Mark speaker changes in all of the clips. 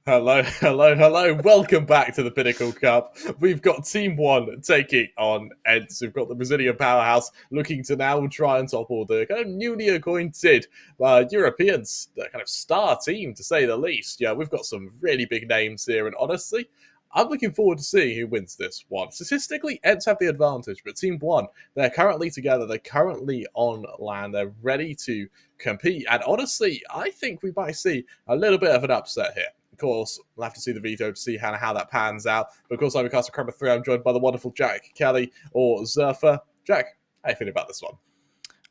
Speaker 1: Hello. Welcome back to the Pinnacle Cup. We've got TeamOne taking on ENCE. We've got the Brazilian powerhouse looking to now try and topple the kind of newly acquainted European kind of star team, to say the least. Yeah, we've got some really big names here, and honestly, I'm looking forward to seeing who wins this one. Statistically, ENCE have the advantage, but TeamOne, they're currently together. They're currently on land. They're ready to compete, and honestly, I think we might see a little bit of an upset here. Of course, we'll have to see the veto to see how that pans out. But of course, I'm Caster Crumber 3. I'm joined by the wonderful Jack Kelly or Zerfa. Jack, how you feeling about this one?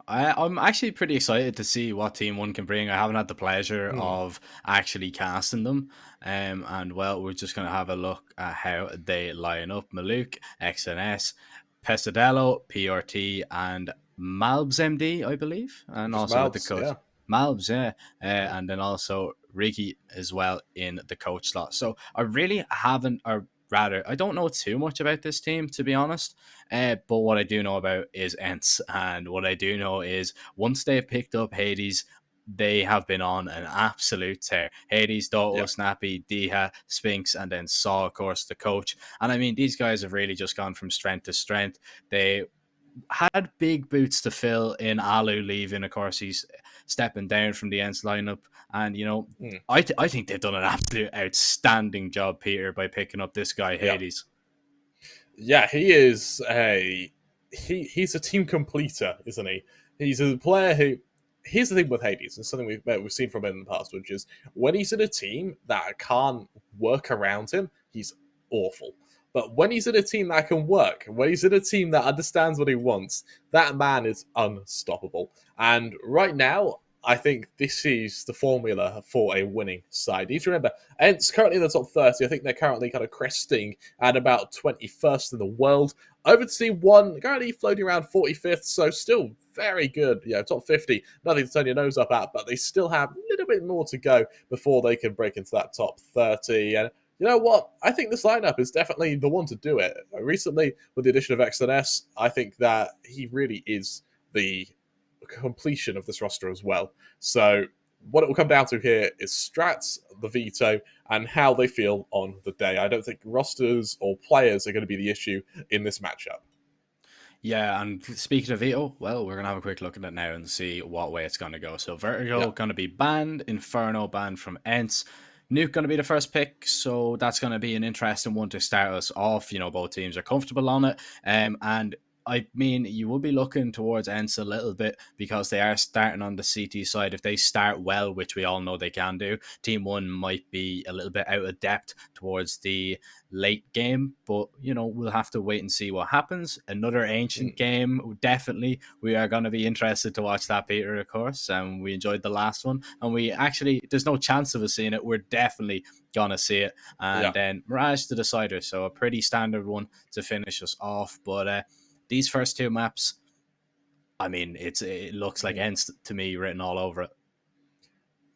Speaker 2: I'm actually pretty excited to see what TeamOne can bring. I haven't had the pleasure
Speaker 1: Hmm.
Speaker 2: of actually casting them. And well, we're just going to have a look at how they line up. Maluk, XNS, Pesadello, PRT, and Malbs MD, I believe. And
Speaker 1: Just
Speaker 2: also with the
Speaker 1: mouths,
Speaker 2: coach.
Speaker 1: yeah.
Speaker 2: Malbs, yeah. And then also Ricky as well in the coach slot. So I really haven't, or rather, I don't know too much about this team, to be honest. But what I do know about is ENCE, and what I do know is once they've picked up Hades, they have been on an absolute tear. Hades, Dotto,
Speaker 1: Yeah.
Speaker 2: Snappy, Diha, Spinks, and then Saw, of course, the coach. And I mean, these guys have really just gone from strength to strength. They had big boots to fill in Alu leaving. Of course, he's stepping down from the ENCE lineup. And,
Speaker 1: Hmm.
Speaker 2: I think they've done an absolute outstanding job, Peter, by picking up this guy,
Speaker 1: Yeah.
Speaker 2: Hades.
Speaker 1: Yeah, he's a team completer, isn't he? He's a player who. Here's the thing with Hades, and something we've seen from him in the past, which is when he's in a team that can't work around him, he's awful. But when he's in a team that can work, when he's in a team that understands what he wants, that man is unstoppable. And right now, I think this is the formula for a winning side. You need to remember, Ents currently in the top 30. I think they're currently kind of cresting at about 21st in the world. Over to TeamOne, currently floating around 45th, so still very good. Yeah, top 50, nothing to turn your nose up at, but they still have a little bit more to go before they can break into that top 30. And you know what? I think this lineup is definitely the one to do it. Recently, with the addition of XNS, I think that he really is the completion of this roster as well. So what it will come down to here is strats, the veto, and how they feel on the day. I don't think rosters or players are going to be the issue in this matchup.
Speaker 2: Yeah, and speaking of veto, well, we're gonna have a quick look at it now and see what way it's gonna go. So
Speaker 1: Yeah.
Speaker 2: Vertigo gonna be banned, Inferno banned from ENCE, Nuke gonna be the first pick, so that's gonna be an interesting one to start us off. Both teams are comfortable on it, and I mean, you will be looking towards ENCE a little bit because they are starting on the CT side. If they start well, which we all know they can do, TeamOne might be a little bit out of depth towards the late game, but we'll have to wait and see what happens. Another ancient
Speaker 1: Mm.
Speaker 2: game, definitely. We are going to be interested to watch that, Peter, of course. And we enjoyed the last one, and we actually, there's no chance of us seeing it. We're definitely gonna see it. And
Speaker 1: Yeah.
Speaker 2: then Mirage the Decider, so a pretty standard one to finish us off. But these first two maps, I mean, it looks like
Speaker 1: Mm.
Speaker 2: ENCE to me written all over it.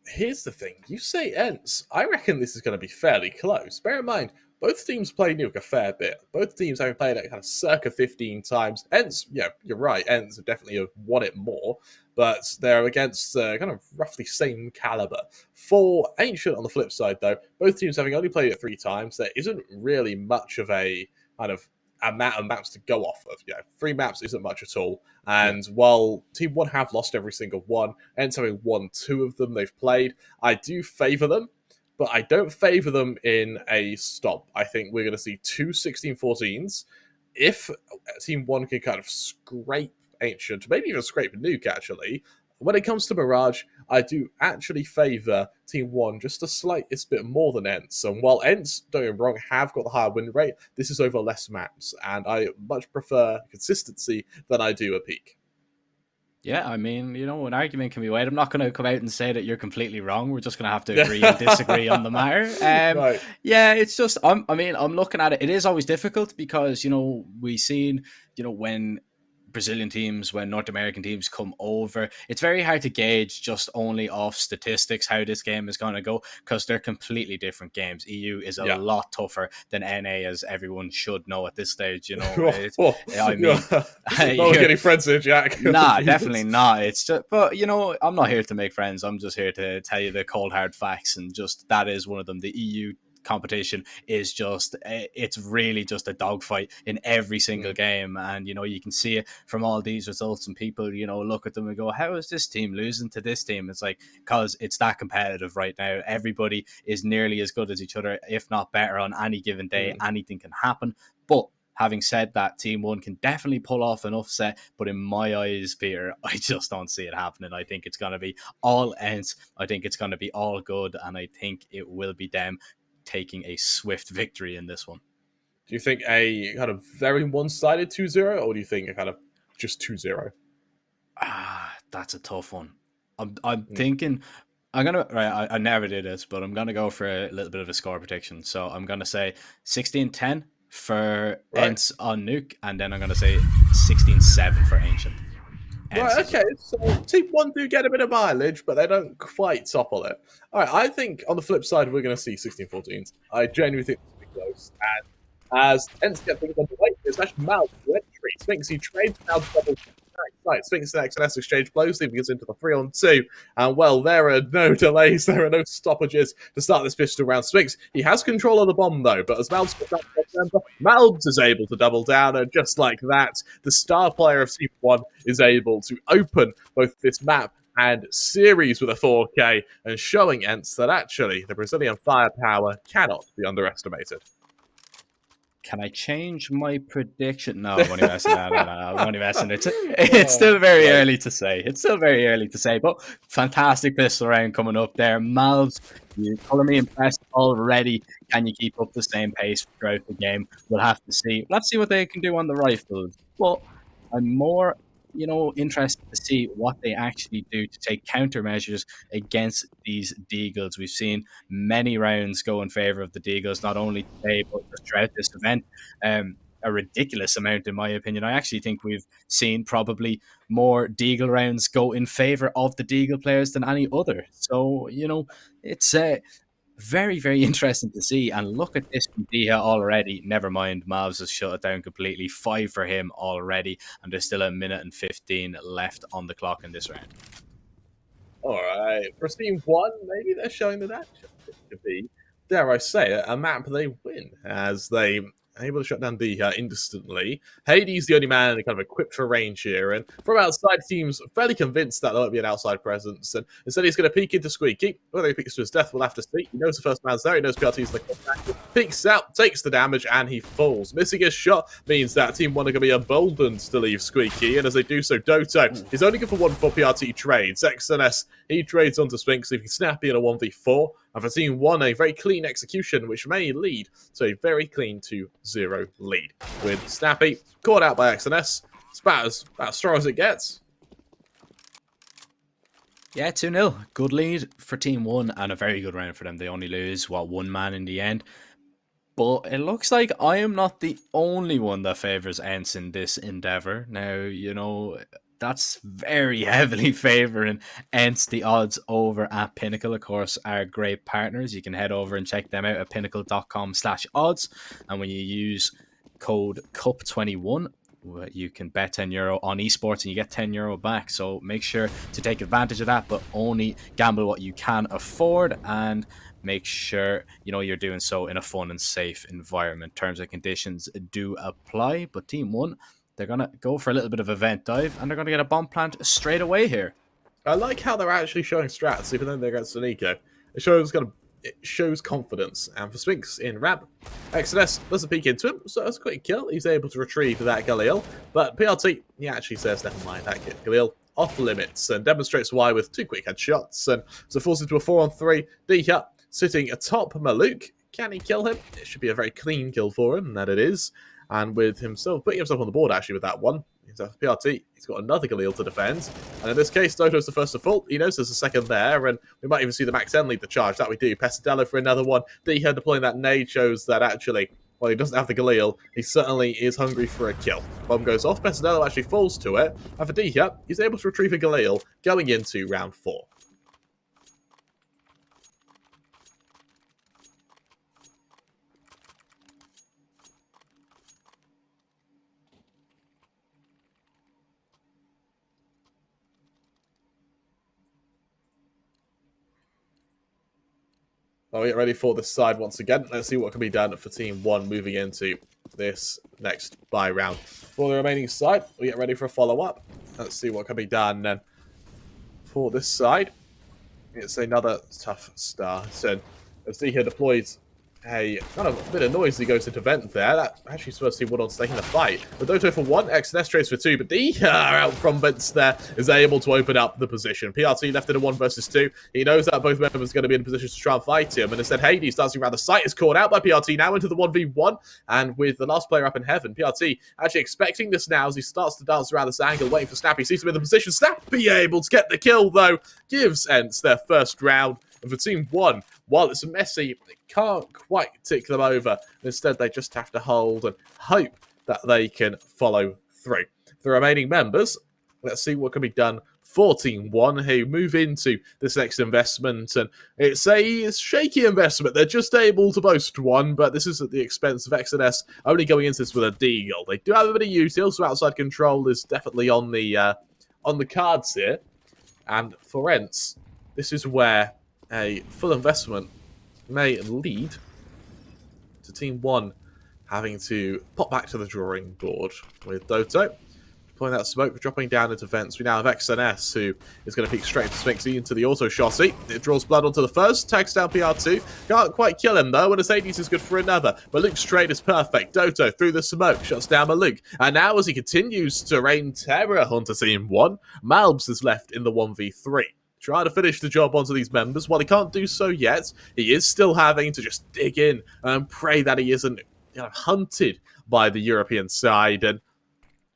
Speaker 1: Here's the thing. You say Ents. I reckon this is going to be fairly close. Bear in mind, both teams play Nuke a fair bit. Both teams have played it kind of circa 15 times. Ents, yeah, you're right. Ents definitely have won it more, but they're against kind of roughly same caliber. For Ancient, on the flip side, though, both teams having only played it 3 times, there isn't really much of a kind of amount of maps to go off of. Yeah, 3 maps isn't much at all.
Speaker 2: Yeah.
Speaker 1: And while TeamOne have lost every single one, Ents having won 2 of them they've played, I do favour them, but I don't favour them in a stop. I think we're going to see 2 16-14s. If TeamOne can kind of scrape Ancient, maybe even scrape Nuke, actually, when it comes to Mirage, I do actually favour TeamOne just a slightest bit more than ENCE. And while ENCE, don't get me wrong, have got the higher win rate, this is over less maps, and I much prefer consistency than I do a peak.
Speaker 2: Yeah, I mean, an argument can be made. I'm not going to come out and say that you're completely wrong. We're just going to have to agree and disagree on the matter.
Speaker 1: Right.
Speaker 2: Yeah, it's just, I mean, I'm looking at it. It is always difficult because, we seen, when Brazilian teams, when North American teams come over, it's very hard to gauge just only off statistics how this game is going to go, because they're completely different games. EU is a
Speaker 1: Yeah.
Speaker 2: lot tougher than NA, as everyone should know at this stage. You know, I
Speaker 1: You're
Speaker 2: mean,
Speaker 1: not getting friends here, Jack.
Speaker 2: nah, definitely not. It's just, but you know, I'm not here to make friends. I'm just here to tell you the cold hard facts, and just that is one of them. The EU competition is just, it's really just a dogfight in every single game, and you know, you can see it from all these results, and people, you know, look at them and go, how is this team losing to this team? It's like, because it's that competitive right now. Everybody is nearly as good as each other, if not better, on any given day. Anything can happen. But having said that, TeamOne can definitely pull off an upset, but in my eyes, Peter, I just don't see it happening. I think it's going to be all ENCE. I think it's going to be all good, and I think it will be them taking a swift victory in this one.
Speaker 1: Do you think a kind of very one-sided 2-0, or do you think a kind of just 2-0?
Speaker 2: That's a tough one. I'm thinking, I'm gonna, right, I never did this, but I'm gonna go for a little bit of a score prediction. So I'm gonna say 16-10 for ENCE on Nuke, and then I'm gonna say 16-7 for Ancient.
Speaker 1: Right, okay, so TeamOne do get a bit of mileage, but they don't quite topple it. All right, I think on the flip side, we're going to see 16-14s. I genuinely think this will be close. And as ENCE get things underway, there's actually Mal to entry. Sphinx, he trades now double. Right, Sphinx and XNS exchange blows, leaving us into the 3-on-2. And well, there are no delays, there are no stoppages to start this pistol round. Sphinx, he has control of the bomb though, but as Malbs got that, Malbs is able to double down, and just like that, the star player of TeamOne is able to open both this map and series with a 4K, and showing ENCE that actually the Brazilian firepower cannot be underestimated.
Speaker 2: Can I change my prediction? No, I'm only messing. No, I'm only messing. It's still very early to say. It's still very early to say, but fantastic pistol round coming up there. Malbs, you color me impressed already. Can you keep up the same pace throughout the game? We'll have to see. Let's see what they can do on the rifles. But I'm more, you know, interested to see what they actually do to take countermeasures against these Deagles. We've seen many rounds go in favor of the Deagles, not only today, but throughout this event. A ridiculous amount, in my opinion. I actually think we've seen probably more Deagle rounds go in favor of the Deagle players than any other. So, you know, it's very, very interesting to see. And look at this from Diha already. Never mind, Mavs has shut it down completely. 5 for him already. And there's still 1:15 left on the clock in this round.
Speaker 1: All right. For TeamOne, maybe they're showing that action could be, dare I say it, a map they win, as they able to shut down Diha instantly. Hades the only man kind of equipped for range here, and from outside, teams fairly convinced that there won't be an outside presence, and instead he's going to peek into Squeaky. Whether he peeks to his death, we'll have to see. He knows the first man's there, he knows PRT's in the contact, peeks out, takes the damage, and he falls. Missing his shot means that TeamOne are going to be emboldened to leave Squeaky, and as they do so, Doto is only good for 1 for PRT trades. XNS, he trades onto Sphinx, leaving Snappy in a 1v4. And for TeamOne, a very clean execution, which may lead to a very clean 2-0 lead. With Snappy caught out by XNS, it's about as strong as it gets.
Speaker 2: Yeah, 2-0. Good lead for TeamOne, and a very good round for them. They only lose, 1 man in the end. But it looks like I am not the only one that favours ENCE in this endeavour. Now, you know, that's very heavily favouring ENCE. The odds over at Pinnacle, of course, are great partners. You can head over and check them out at pinnacle.com/odds. And when you use code CUP21, you can bet €10 on esports and you get €10 back. So make sure to take advantage of that, but only gamble what you can afford, and make sure you know you're doing so in a fun and safe environment. Terms and conditions do apply. But TeamOne, they're going to go for a little bit of event dive, and they're going to get a bomb plant straight away here.
Speaker 1: I like how they're actually showing strats, even though they're against Nico. It shows confidence. And for Sphinx in ramp, XNS doesn't peek into him, so that's a quick kill. He's able to retrieve that Galil. But PRT, he actually says, never mind, that Galil off limits, and demonstrates why with 2 quick headshots. And so forced into a 4-on-3. Diha sitting atop Maluk. Can he kill him? It should be a very clean kill for him, and that it is. And with himself putting himself on the board actually with that one. He's a PRT. He's got another Galil to defend. And in this case, Doto's the first to fall. He knows there's a second there, and we might even see the Max N lead the charge. That we do. Pesadella for another one. Diha deploying that nade shows that actually while he doesn't have the Galil, he certainly is hungry for a kill. Bomb goes off, Pesadelo actually falls to it, and for Dika, he's able to retrieve a Galil going into round 4. Well, we get ready for the side once again. Let's see what can be done for Team 1 moving into this next bye round. For the remaining side, we get ready for a follow-up. Let's see what can be done. And for this side, it's another tough start. And as Dika deploys a kind of a bit of noise as he goes into vent there. That actually supposed to see Woodon's taking the fight. But Doto for 1, XNS trades for 2, but Dika out from vents there is able to open up the position. PRT left in a 1 versus 2. He knows that both members are going to be in a position to try and fight him, and instead Hades dancing around the site is caught out by PRT now into the 1v1, and with the last player up in heaven, PRT actually expecting this now as he starts to dance around this angle, waiting for Snappy. Sees him in the position. Snappy able to get the kill though, gives ENCE their first round. And for Team 1, while it's messy, they can't quite tick them over. Instead, they just have to hold and hope that they can follow through. The remaining members, let's see what can be done for Team 1, who move into this next investment. And it's a shaky investment. They're just able to boast 1, but this is at the expense of XNS only going into this with a deagle. They do have a bit of util, so outside control is definitely on the cards here. And for ENCE, this is where a full investment may lead to Team 1 having to pop back to the drawing board with Doto. Pulling that smoke, dropping down into vents. We now have XNS, who is going to peek straight into Sphinxy into the auto chassis. It draws blood onto the first, tags down PR2. Can't quite kill him though, and Hades is good for another. Maluke's trade is perfect. Doto through the smoke, shuts down Maluke. And now as he continues to rain terror onto Team 1, Malbs is left in the 1v3. Trying to finish the job onto these members. While he can't do so yet, he is still having to just dig in and pray that he isn't hunted by the European side. And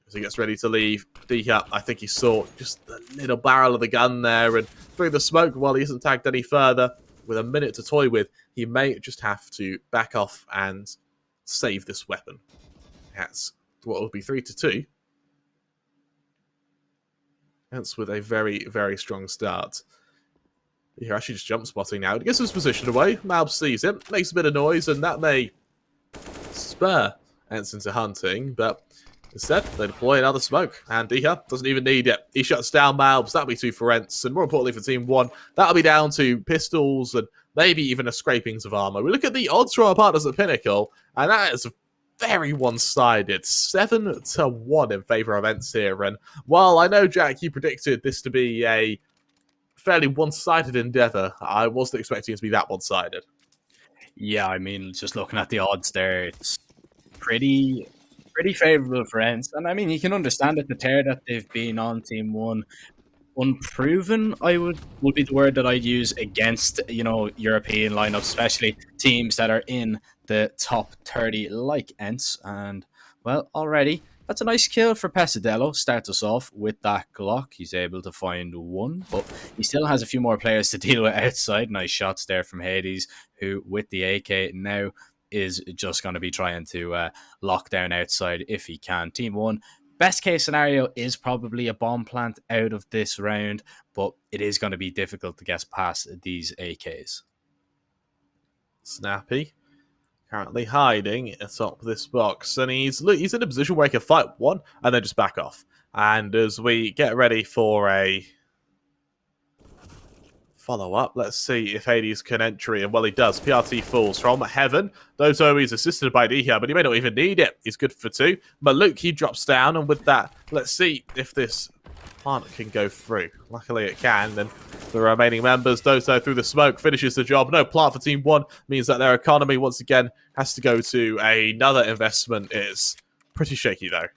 Speaker 1: as he gets ready to leave, Dika, I think he saw just the little barrel of the gun there, and through the smoke, while he isn't tagged any further, with a minute to toy with, he may just have to back off and save this weapon. That's what will be 3-2. That's with a very, very strong start. You're actually just jump spotting now. He gets his position away. Malb sees him, makes a bit of noise, and that may spur ENCE into hunting, but instead, they deploy another smoke, and Dika doesn't even need it. He shuts down Malbs. That'll be 2 for ENCE, and more importantly for Team 1, that'll be down to pistols and maybe even a scrapings of armor. We look at the odds for our partners at Pinnacle, and that is very one-sided. 7-1 in favor of ENCE here, and while I know, Jack, you predicted this to be a fairly one-sided endeavor, I wasn't expecting it to be that one-sided.
Speaker 2: Yeah, I mean, just looking at the odds there, it's pretty favourable for ENCE. And I mean, you can understand it, the tear that they've been on Team 1. Unproven, would be the word that I'd use against, European lineups, especially teams that are in the top 30 like ENCE. And, well, already, that's a nice kill for Pesadelo. Starts us off with that Glock. He's able to find 1, but he still has a few more players to deal with outside. Nice shots there from Hades, who, with the AK now, is just going to be trying to lock down outside if he can. Team 1, best case scenario is probably a bomb plant out of this round, but it is going to be difficult to get past these AKs.
Speaker 1: Snappy currently hiding atop this box, and he's in a position where he can fight 1 and then just back off. And as we get ready for a follow-up, let's see if Hades can entry, and well, he does. PRT falls from heaven. Doto is assisted by Dika, but he may not even need it. He's good for 2. Maluke, he drops down, and with that, let's see if this plant can go through. Luckily it can, and the remaining members, Doto through the smoke, finishes the job. No plant for Team 1 means that their economy, once again, has to go to another investment. It's pretty shaky, though.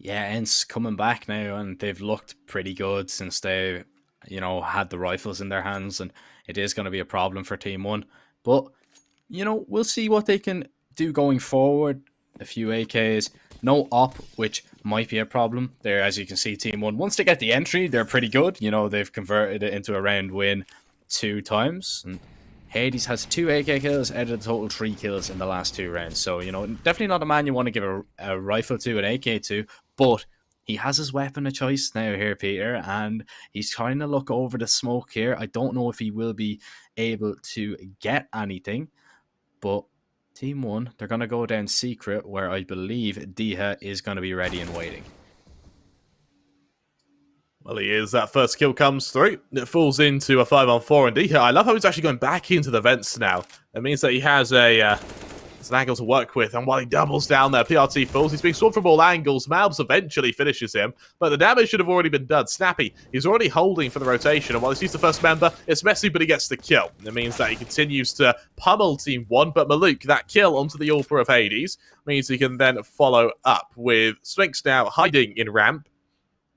Speaker 2: Yeah, ENCE coming back now, and they've looked pretty good since they, had the rifles in their hands, and it is going to be a problem for Team 1. But, we'll see what they can do going forward. A few AKs, no op, which might be a problem there. As you can see, Team 1, once they get the entry, they're pretty good. They've converted it into a round win 2 times. And Hades has 2 AK kills out of the total 3 kills in the last 2 rounds. So, definitely not a man you want to give a rifle to, an AK to, but he has his weapon of choice now here, Peter, and he's trying to look over the smoke here. I don't know if he will be able to get anything, but TeamOne, they're going to go down secret, where I believe Diha is going to be ready and waiting.
Speaker 1: Well, he is. That first kill comes through. It falls into a 5-on-4 indeed. I love how he's actually going back into the vents now. It means that he has an angle to work with, and while he doubles down there, PRT falls. He's being swarmed from all angles. Malbs eventually finishes him, but the damage should have already been done. Snappy, he's already holding for the rotation, and while he sees the first member, it's messy, but he gets the kill. It means that he continues to pummel TeamOne, but Maluk, that kill onto the Alper of Hades, means he can then follow up with Sphinx now hiding in ramp.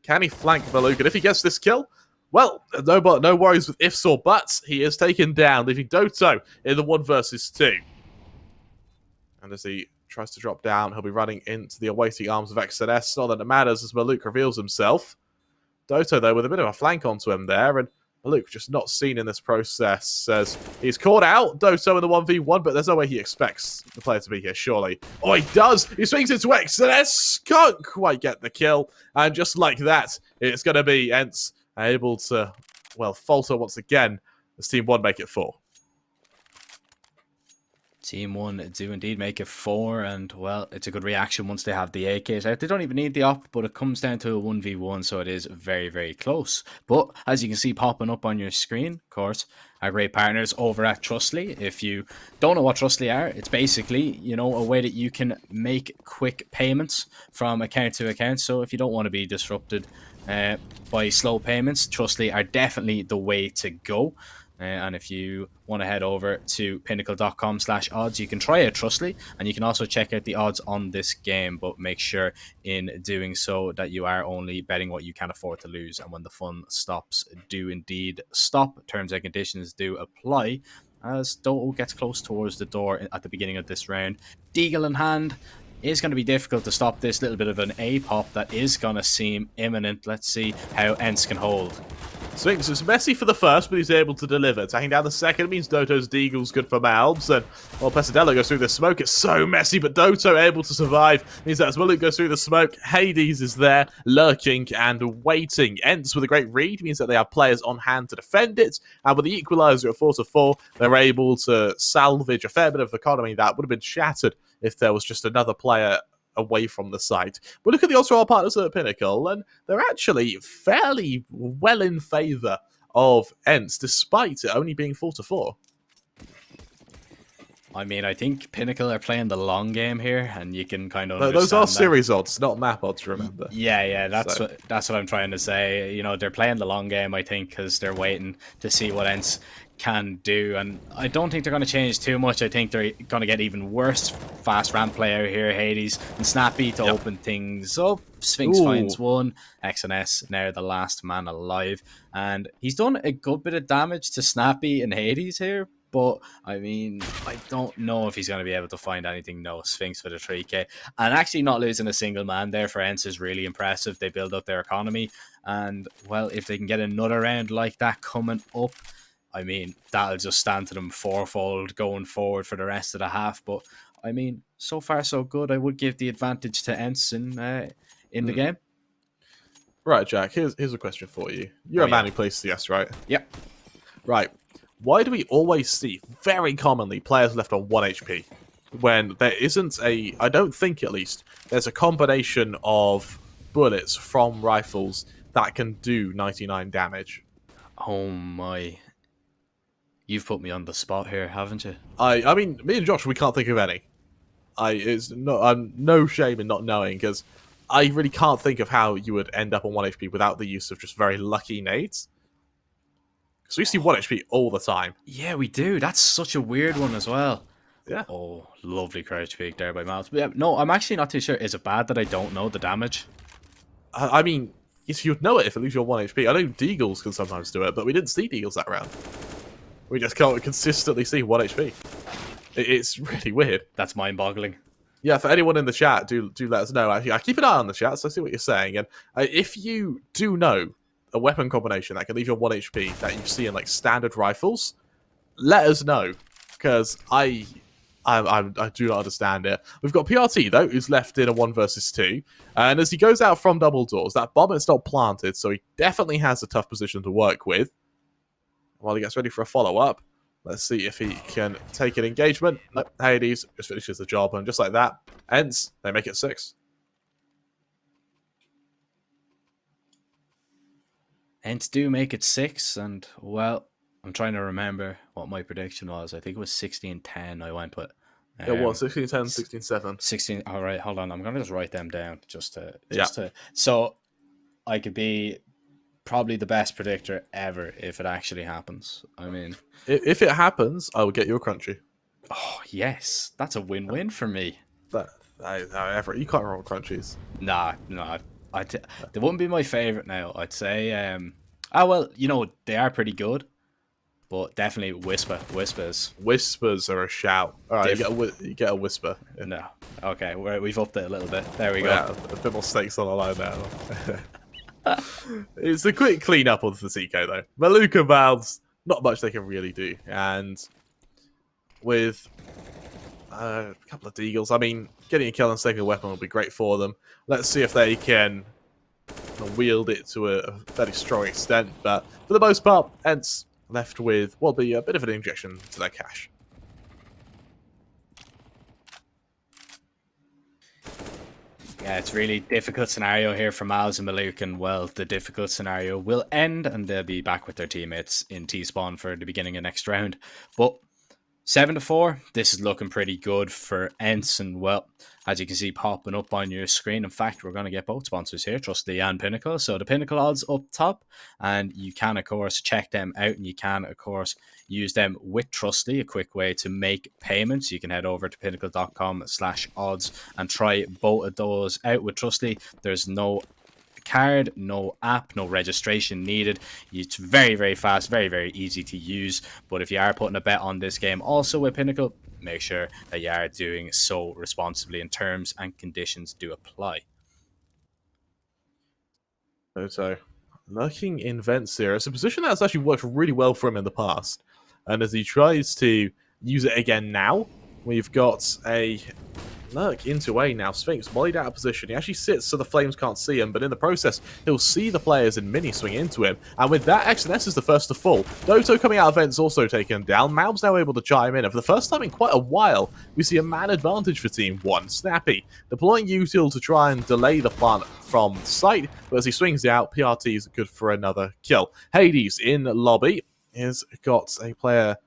Speaker 1: Can he flank Maluk? And if he gets this kill, well, no worries with ifs or buts. He is taken down, leaving Doto in the 1 versus 2. And as he tries to drop down, he'll be running into the awaiting arms of XNS. Not that it matters as Maluk reveals himself. Doto, though, with a bit of a flank onto him there, and Maluk just not seen in this process as he's caught out. Doto in the 1v1, but there's no way he expects the player to be here, surely. Oh, he does! He swings into XNS! Can't quite get the kill. And just like that, it's going to be ENCE able to, well, falter once again as TeamOne make it 4.
Speaker 2: TeamOne do indeed make it 4, and well, it's a good reaction once they have the AKs out. They don't even need the op, but it comes down to a 1v1, so it is very, very close. But as you can see popping up on your screen, of course, our great partners over at Trustly. If you don't know what Trustly are, it's basically, a way that you can make quick payments from account to account. So if you don't want to be disrupted by slow payments, Trustly are definitely the way to go. And if you want to head over to pinnacle.com/odds, you can try out Trustly, and you can also check out the odds on this game, but make sure in doing so that you are only betting what you can afford to lose, and when the fun stops, do indeed stop. Terms and conditions do apply, as Doto gets close towards the door at the beginning of this round. Deagle in hand. Is going to be difficult to stop this little bit of an A-pop that is going to seem imminent. Let's see how ENCE can hold.
Speaker 1: Sphinx is messy for the first, but he's able to deliver. Taking down the second means Doto's Deagle's good for Malbs, and while Pesadelo goes through the smoke, it's so messy, but Doto able to survive. Means that as Maluk goes through the smoke, Hades is there, lurking and waiting. ENCE with a great read means that they have players on hand to defend it, and with the equalizer at 4-4, they're able to salvage a fair bit of the economy that would have been shattered if there was just another player away from the site. But look at the odds for our partners at Pinnacle, and they're actually fairly well in favour of ENCE, despite it only being 4-4.
Speaker 2: I mean, I think Pinnacle are playing the long game here, and you can kind of
Speaker 1: Those are
Speaker 2: that.
Speaker 1: series odds, not map odds, remember.
Speaker 2: Yeah, that's what I'm trying to say. They're playing the long game, I think, because they're waiting to see what ENCE can do, and I don't think they're going to change too much. I think they're going to get even worse. Fast ramp play out here, Hades and Snappy to open things up. Sphinx finds one. XNS now the last man alive, and he's done a good bit of damage to Snappy and Hades here. But, I mean, I don't know if he's going to be able to find anything. No, Sphinx for the 3k. And actually not losing a single man there for ENCE is really impressive. They build up their economy. And, well, if they can get another round like that coming up, I mean, that'll just stand to them fourfold going forward for the rest of the half. But, I mean, so far so good. I would give the advantage to ENCE in the game.
Speaker 1: Right, Jack, here's a question for you. You're a man who plays CS, right?
Speaker 2: Yep.
Speaker 1: Right. Why do we always see, very commonly, players left on 1 HP? When there isn't I don't think at least, there's a combination of bullets from rifles that can do 99 damage.
Speaker 2: Oh my. You've put me on the spot here, haven't you?
Speaker 1: I mean, me and Josh, we can't think of any. I'm no shame in not knowing, because I really can't think of how you would end up on 1 HP without the use of just very lucky nades. So we see 1 HP all the time.
Speaker 2: Yeah, we do. That's such a weird one as well.
Speaker 1: Yeah.
Speaker 2: Oh, lovely crouch peek there by Malbs. Yeah, no, I'm actually not too sure. Is it bad that I don't know the damage?
Speaker 1: I mean, yes, you'd know it if it leaves you on 1 HP. I know Deagles can sometimes do it, but we didn't see Deagles that round. We just can't consistently see 1 HP. It's really weird.
Speaker 2: That's mind-boggling.
Speaker 1: Yeah, for anyone in the chat, do let us know. I keep an eye on the chat, so I see what you're saying. And if you do know a weapon combination that can leave you on 1 HP that you see in like standard rifles, let us know, because I do not understand it. We've got PRT, though, who's left in a 1 versus 2. And as he goes out from double doors, that bomb is not planted, so he definitely has a tough position to work with. While he gets ready for a follow-up, let's see if he can take an engagement. Nope, Hades just finishes the job, and just like that, ENCE, they make it 6.
Speaker 2: ENCE do make it 6, and, well, I'm trying to remember what my prediction was. I think it was 16-10 I went with.
Speaker 1: It was 16-10, 16-7.
Speaker 2: 16. All right, hold on. I'm going to just write them down so I could be probably the best predictor ever if it actually happens. I mean,
Speaker 1: if it happens, I will get you a crunchy.
Speaker 2: Oh, yes. That's a win-win for me.
Speaker 1: You can't roll crunchies.
Speaker 2: Nah. They wouldn't be my favorite now. I'd say, well, they are pretty good. But definitely Whispers.
Speaker 1: Whispers are a shout. All right, you get a Whisper.
Speaker 2: Yeah. No. Okay, we've upped it a little bit. There we go.
Speaker 1: Yeah, a bit more stakes on the line now. It's a quick clean up of the TK, though. Maluk and Valves, not much they can really do. And with a couple of Deagles, I mean, getting a kill on second weapon will be great for them. Let's see if they can wield it to a fairly strong extent. But for the most part, ENCE left with what will be a bit of an injection to their cash.
Speaker 2: Yeah, it's really difficult scenario here for Miles and Maluk, and well, the difficult scenario will end and they'll be back with their teammates in T-spawn for the beginning of next round. But 7-4, this is looking pretty good for ENCE, and well, as you can see popping up on your screen, in fact, we're going to get both sponsors here, Trustly and Pinnacle. So the Pinnacle odds up top, and you can, of course, check them out, and you can, of course, use them with Trustly, a quick way to make payments. You can head over to pinnacle.com/odds and try both of those out with Trustly. There's no card, no app, no registration needed. It's very, very fast, very, very easy to use. But if you are putting a bet on this game also with Pinnacle, make sure that you are doing so responsibly, and terms and conditions do apply.
Speaker 1: So, lurking in Vents here, it's a position that's actually worked really well for him in the past. And as he tries to use it again now, we've got a lurk into A now. Sphinx mollied out of position. He actually sits so the flames can't see him, but in the process, he'll see the players in mini swing into him. And with that, XNS is the first to fall. Doto coming out of Vents also taken down. Malb's now able to chime in. And for the first time in quite a while, we see a man advantage for TeamOne. Snappy deploying util to try and delay the plant from sight, but as he swings out, PRT is good for another kill. Hades in lobby has got a player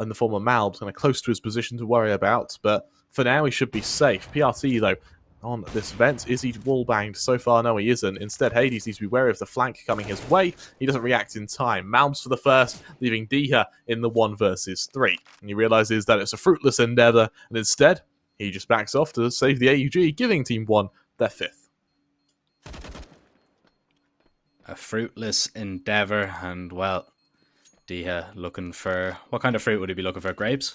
Speaker 1: in the form of Malbs kind of close to his position to worry about, but for now, he should be safe. PRT, though, on this vent. Is he wall-banged? So far, no, he isn't. Instead, Hades needs to be wary of the flank coming his way. He doesn't react in time. Malms for the first, leaving Diha in the 1 versus 3. And he realizes that it's a fruitless endeavor, and instead, he just backs off to save the AUG, giving TeamOne their 5th.
Speaker 2: A fruitless endeavor, and, well, Diha looking for... What kind of fruit would he be looking for? Grapes?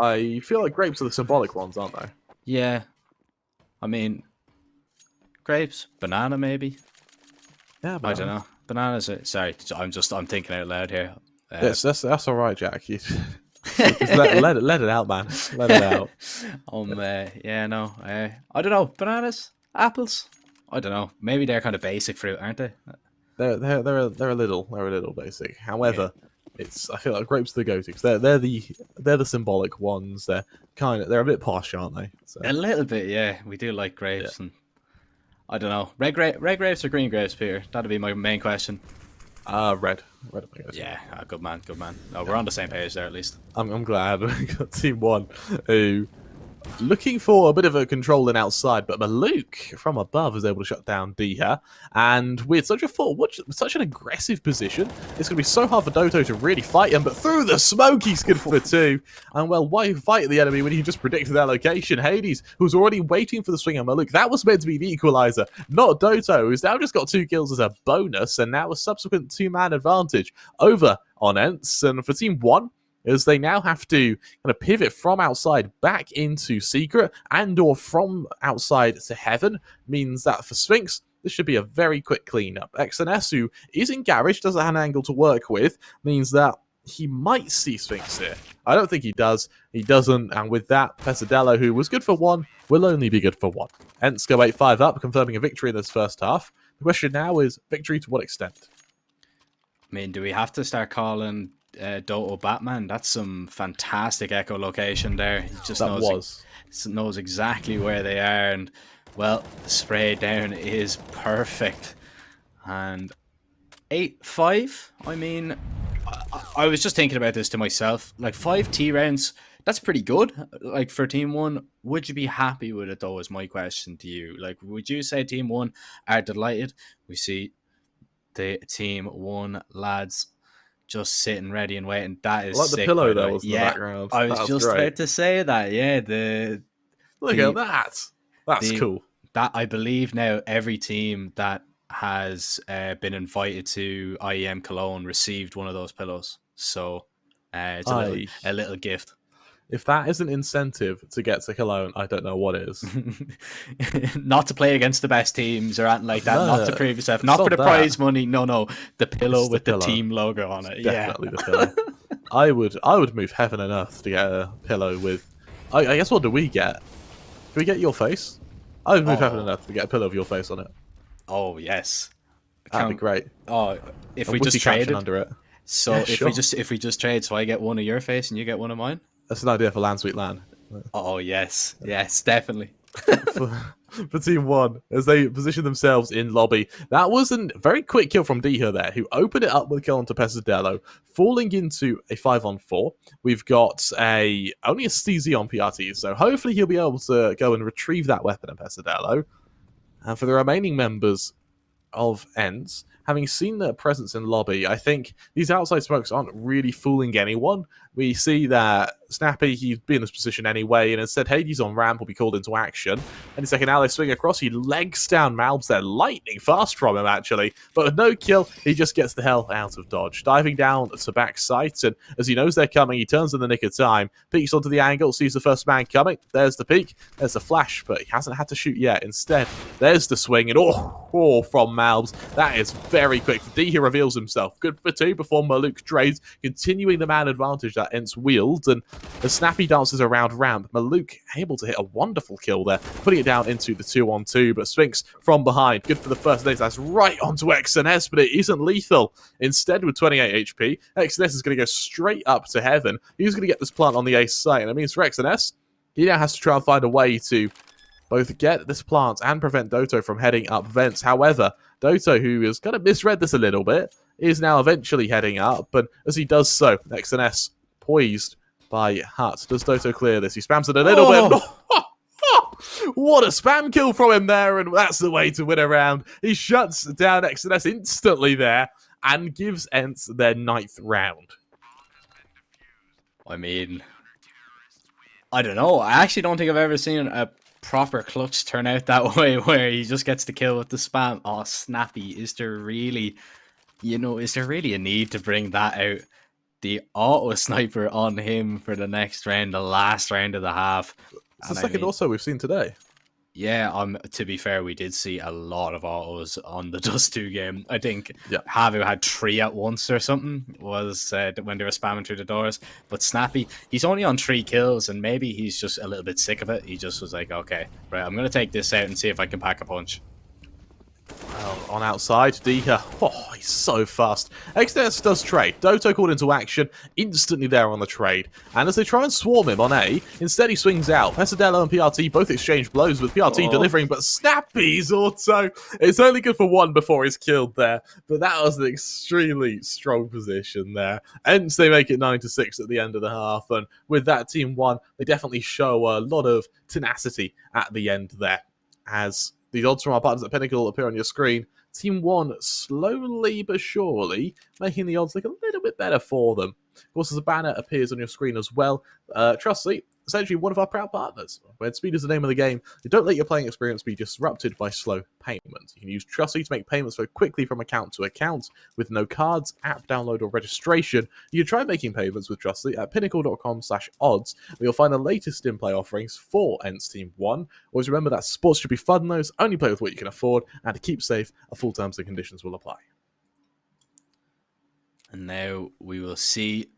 Speaker 1: I feel like grapes are the symbolic ones, aren't they?
Speaker 2: Yeah. I mean, grapes, banana maybe.
Speaker 1: Yeah,
Speaker 2: I don't know. Bananas. Sorry, I'm thinking out loud here.
Speaker 1: Yes, that's all right, Jack. Just let it out, man. Let it out.
Speaker 2: Yeah, no. I don't know. Bananas, apples. I don't know. Maybe they're kind of basic fruit, aren't they?
Speaker 1: They're a little basic. However. Yeah. I feel like grapes are the go-to because they're the symbolic ones. They're a bit posh, aren't they? So.
Speaker 2: A little bit, yeah. We do like grapes, and I don't know, red grapes or green grapes, Peter. That'd be my main question.
Speaker 1: Red.
Speaker 2: Yeah, good man. No, we're on the same page there at least.
Speaker 1: I'm glad we got TeamOne who looking for a bit of a control in outside, but Maluk from above is able to shut down Diha. And with such an aggressive position, it's going to be so hard for Doto to really fight him, but through the smoke, he's good for 2. And well, why fight the enemy when you just predicted their location? Hades, who's already waiting for the swing on Maluk, that was meant to be the equalizer, not Doto, who's now just got 2 kills as a bonus, and now a subsequent 2-man advantage over on ENCE. And for TeamOne, as they now have to kind of pivot from outside back into secret and or from outside to heaven, means that for Sphinx, this should be a very quick cleanup. XNS, who is in garage, doesn't have an angle to work with, means that he might see Sphinx here. I don't think he does. He doesn't, and with that, Pesadillo, who was good for one, will only be good for one. ENCE go 8-5 up, confirming a victory in this first half. The question now is, victory to what extent?
Speaker 2: I mean, do we have to start calling Doto Batman? That's some fantastic echolocation there. He just knows exactly where they are, and well, the spray down is perfect. And 8-5. I mean, I was just thinking about this to myself. Like 5 T rounds, that's pretty good. Like for TeamOne, would you be happy with it though? Is my question to you. Like, would you say TeamOne are delighted? We see the TeamOne lads just sitting ready and waiting. That is
Speaker 1: I like
Speaker 2: sick,
Speaker 1: the pillow
Speaker 2: by the
Speaker 1: there
Speaker 2: way.
Speaker 1: was in the
Speaker 2: Yeah,
Speaker 1: background.
Speaker 2: I was just
Speaker 1: great.
Speaker 2: about to say that. Yeah,
Speaker 1: Look at that. That's cool.
Speaker 2: That I believe now every team that has been invited to IEM Cologne received one of those pillows. So it's a little gift.
Speaker 1: If that is an incentive to get to Cologne, I don't know what is.
Speaker 2: Not to play against the best teams or anything like that.
Speaker 1: No,
Speaker 2: not to prove yourself. Not for the prize money. No. The pillow with the team logo on it.
Speaker 1: Definitely the pillow. I would move heaven and earth to get a pillow with. I guess what do we get? Do we get your face? I would move heaven and earth to get a pillow of your face on it.
Speaker 2: Oh yes,
Speaker 1: that'd be great.
Speaker 2: Oh, if we just traded
Speaker 1: under it.
Speaker 2: So yeah, if we just trade, so I get one of your face and you get one of mine.
Speaker 1: That's an idea for Land Sweet Land.
Speaker 2: Oh yes, definitely.
Speaker 1: for TeamOne, as they position themselves in lobby. That was a very quick kill from Diha there, who opened it up with a kill onto Pesadillo, falling into a 5-on-4. We've got only a CZ on PRT, so hopefully he'll be able to go and retrieve that weapon of Pesadillo. And for the remaining members of ENCE, having seen their presence in lobby, I think these outside smokes aren't really fooling anyone. We see that Snappy, he'd be in this position anyway, and instead Hades on ramp will be called into action. Any second now they swing across, he legs down Malbs there, lightning fast from him actually, but with no kill, he just gets the hell out of dodge. Diving down to back sight, and as he knows they're coming, he turns in the nick of time, peeks onto the angle, sees the first man coming, there's the peek, there's the flash, but he hasn't had to shoot yet. Instead, there's the swing, and from Malbs, that is very quick. He reveals himself, good for 2 before Maluk trades, continuing the man advantage that ENCE wields, and as Snappy dances around ramp, Maluk able to hit a wonderful kill there, putting it down into the 2-on-2, but Sphinx from behind, good for the first days, that's right onto XNS, but it isn't lethal. Instead, with 28 HP, XNS is going to go straight up to heaven. He's going to get this plant on the ace site, and it means for XNS, he now has to try and find a way to both get this plant and prevent Doto from heading up vents. However, Doto, who has kind of misread this a little bit, is now eventually heading up, but as he does so, XNS poised by Hut. Does Doto clear this? He spams it a little bit. What a spam kill from him there, and that's the way to win a round. He shuts down XNS instantly there and gives ENCE their 9th round.
Speaker 2: I mean, I don't know. I actually don't think I've ever seen a proper clutch turn out that way, where he just gets the kill with the spam. Oh, Snappy, is there really a need to bring that out? The auto sniper on him for the next round, the last round of the half.
Speaker 1: It's the second also we've seen today.
Speaker 2: Yeah, to be fair, we did see a lot of autos on the Dust 2 game. I think Havu had 3 at once or something, was when they were spamming through the doors. But Snappy, he's only on 3 kills, and maybe he's just a little bit sick of it. He just was like, okay, right, I'm going to take this out and see if I can pack a punch.
Speaker 1: Well, on outside, Diha, he's so fast. XNS does trade. Doto called into action, instantly there on the trade. And as they try and swarm him on A, instead he swings out. Pesadillo and PRT both exchange blows, with PRT delivering, but Snappy's auto, it's only good for 1 before he's killed there. But that was an extremely strong position there. Hence, they make it 9-6 at the end of the half. And with that TeamOne, they definitely show a lot of tenacity at the end there. As the odds from our partners at Pinnacle appear on your screen, TeamOne slowly but surely making the odds look a little bit better for them. Of course, as a banner appears on your screen as well, Trustly, essentially one of our proud partners. When speed is the name of the game, you don't let your playing experience be disrupted by slow payments. You can use Trustly to make payments very quickly from account to account with no cards, app download, or registration. You can try making payments with Trustly at pinnacle.com/odds, where you'll find the latest in-play offerings for ENCE TeamOne. Always remember that sports should be fun, those only play with what you can afford, and to keep safe, a full terms and conditions will apply.
Speaker 2: And now we will see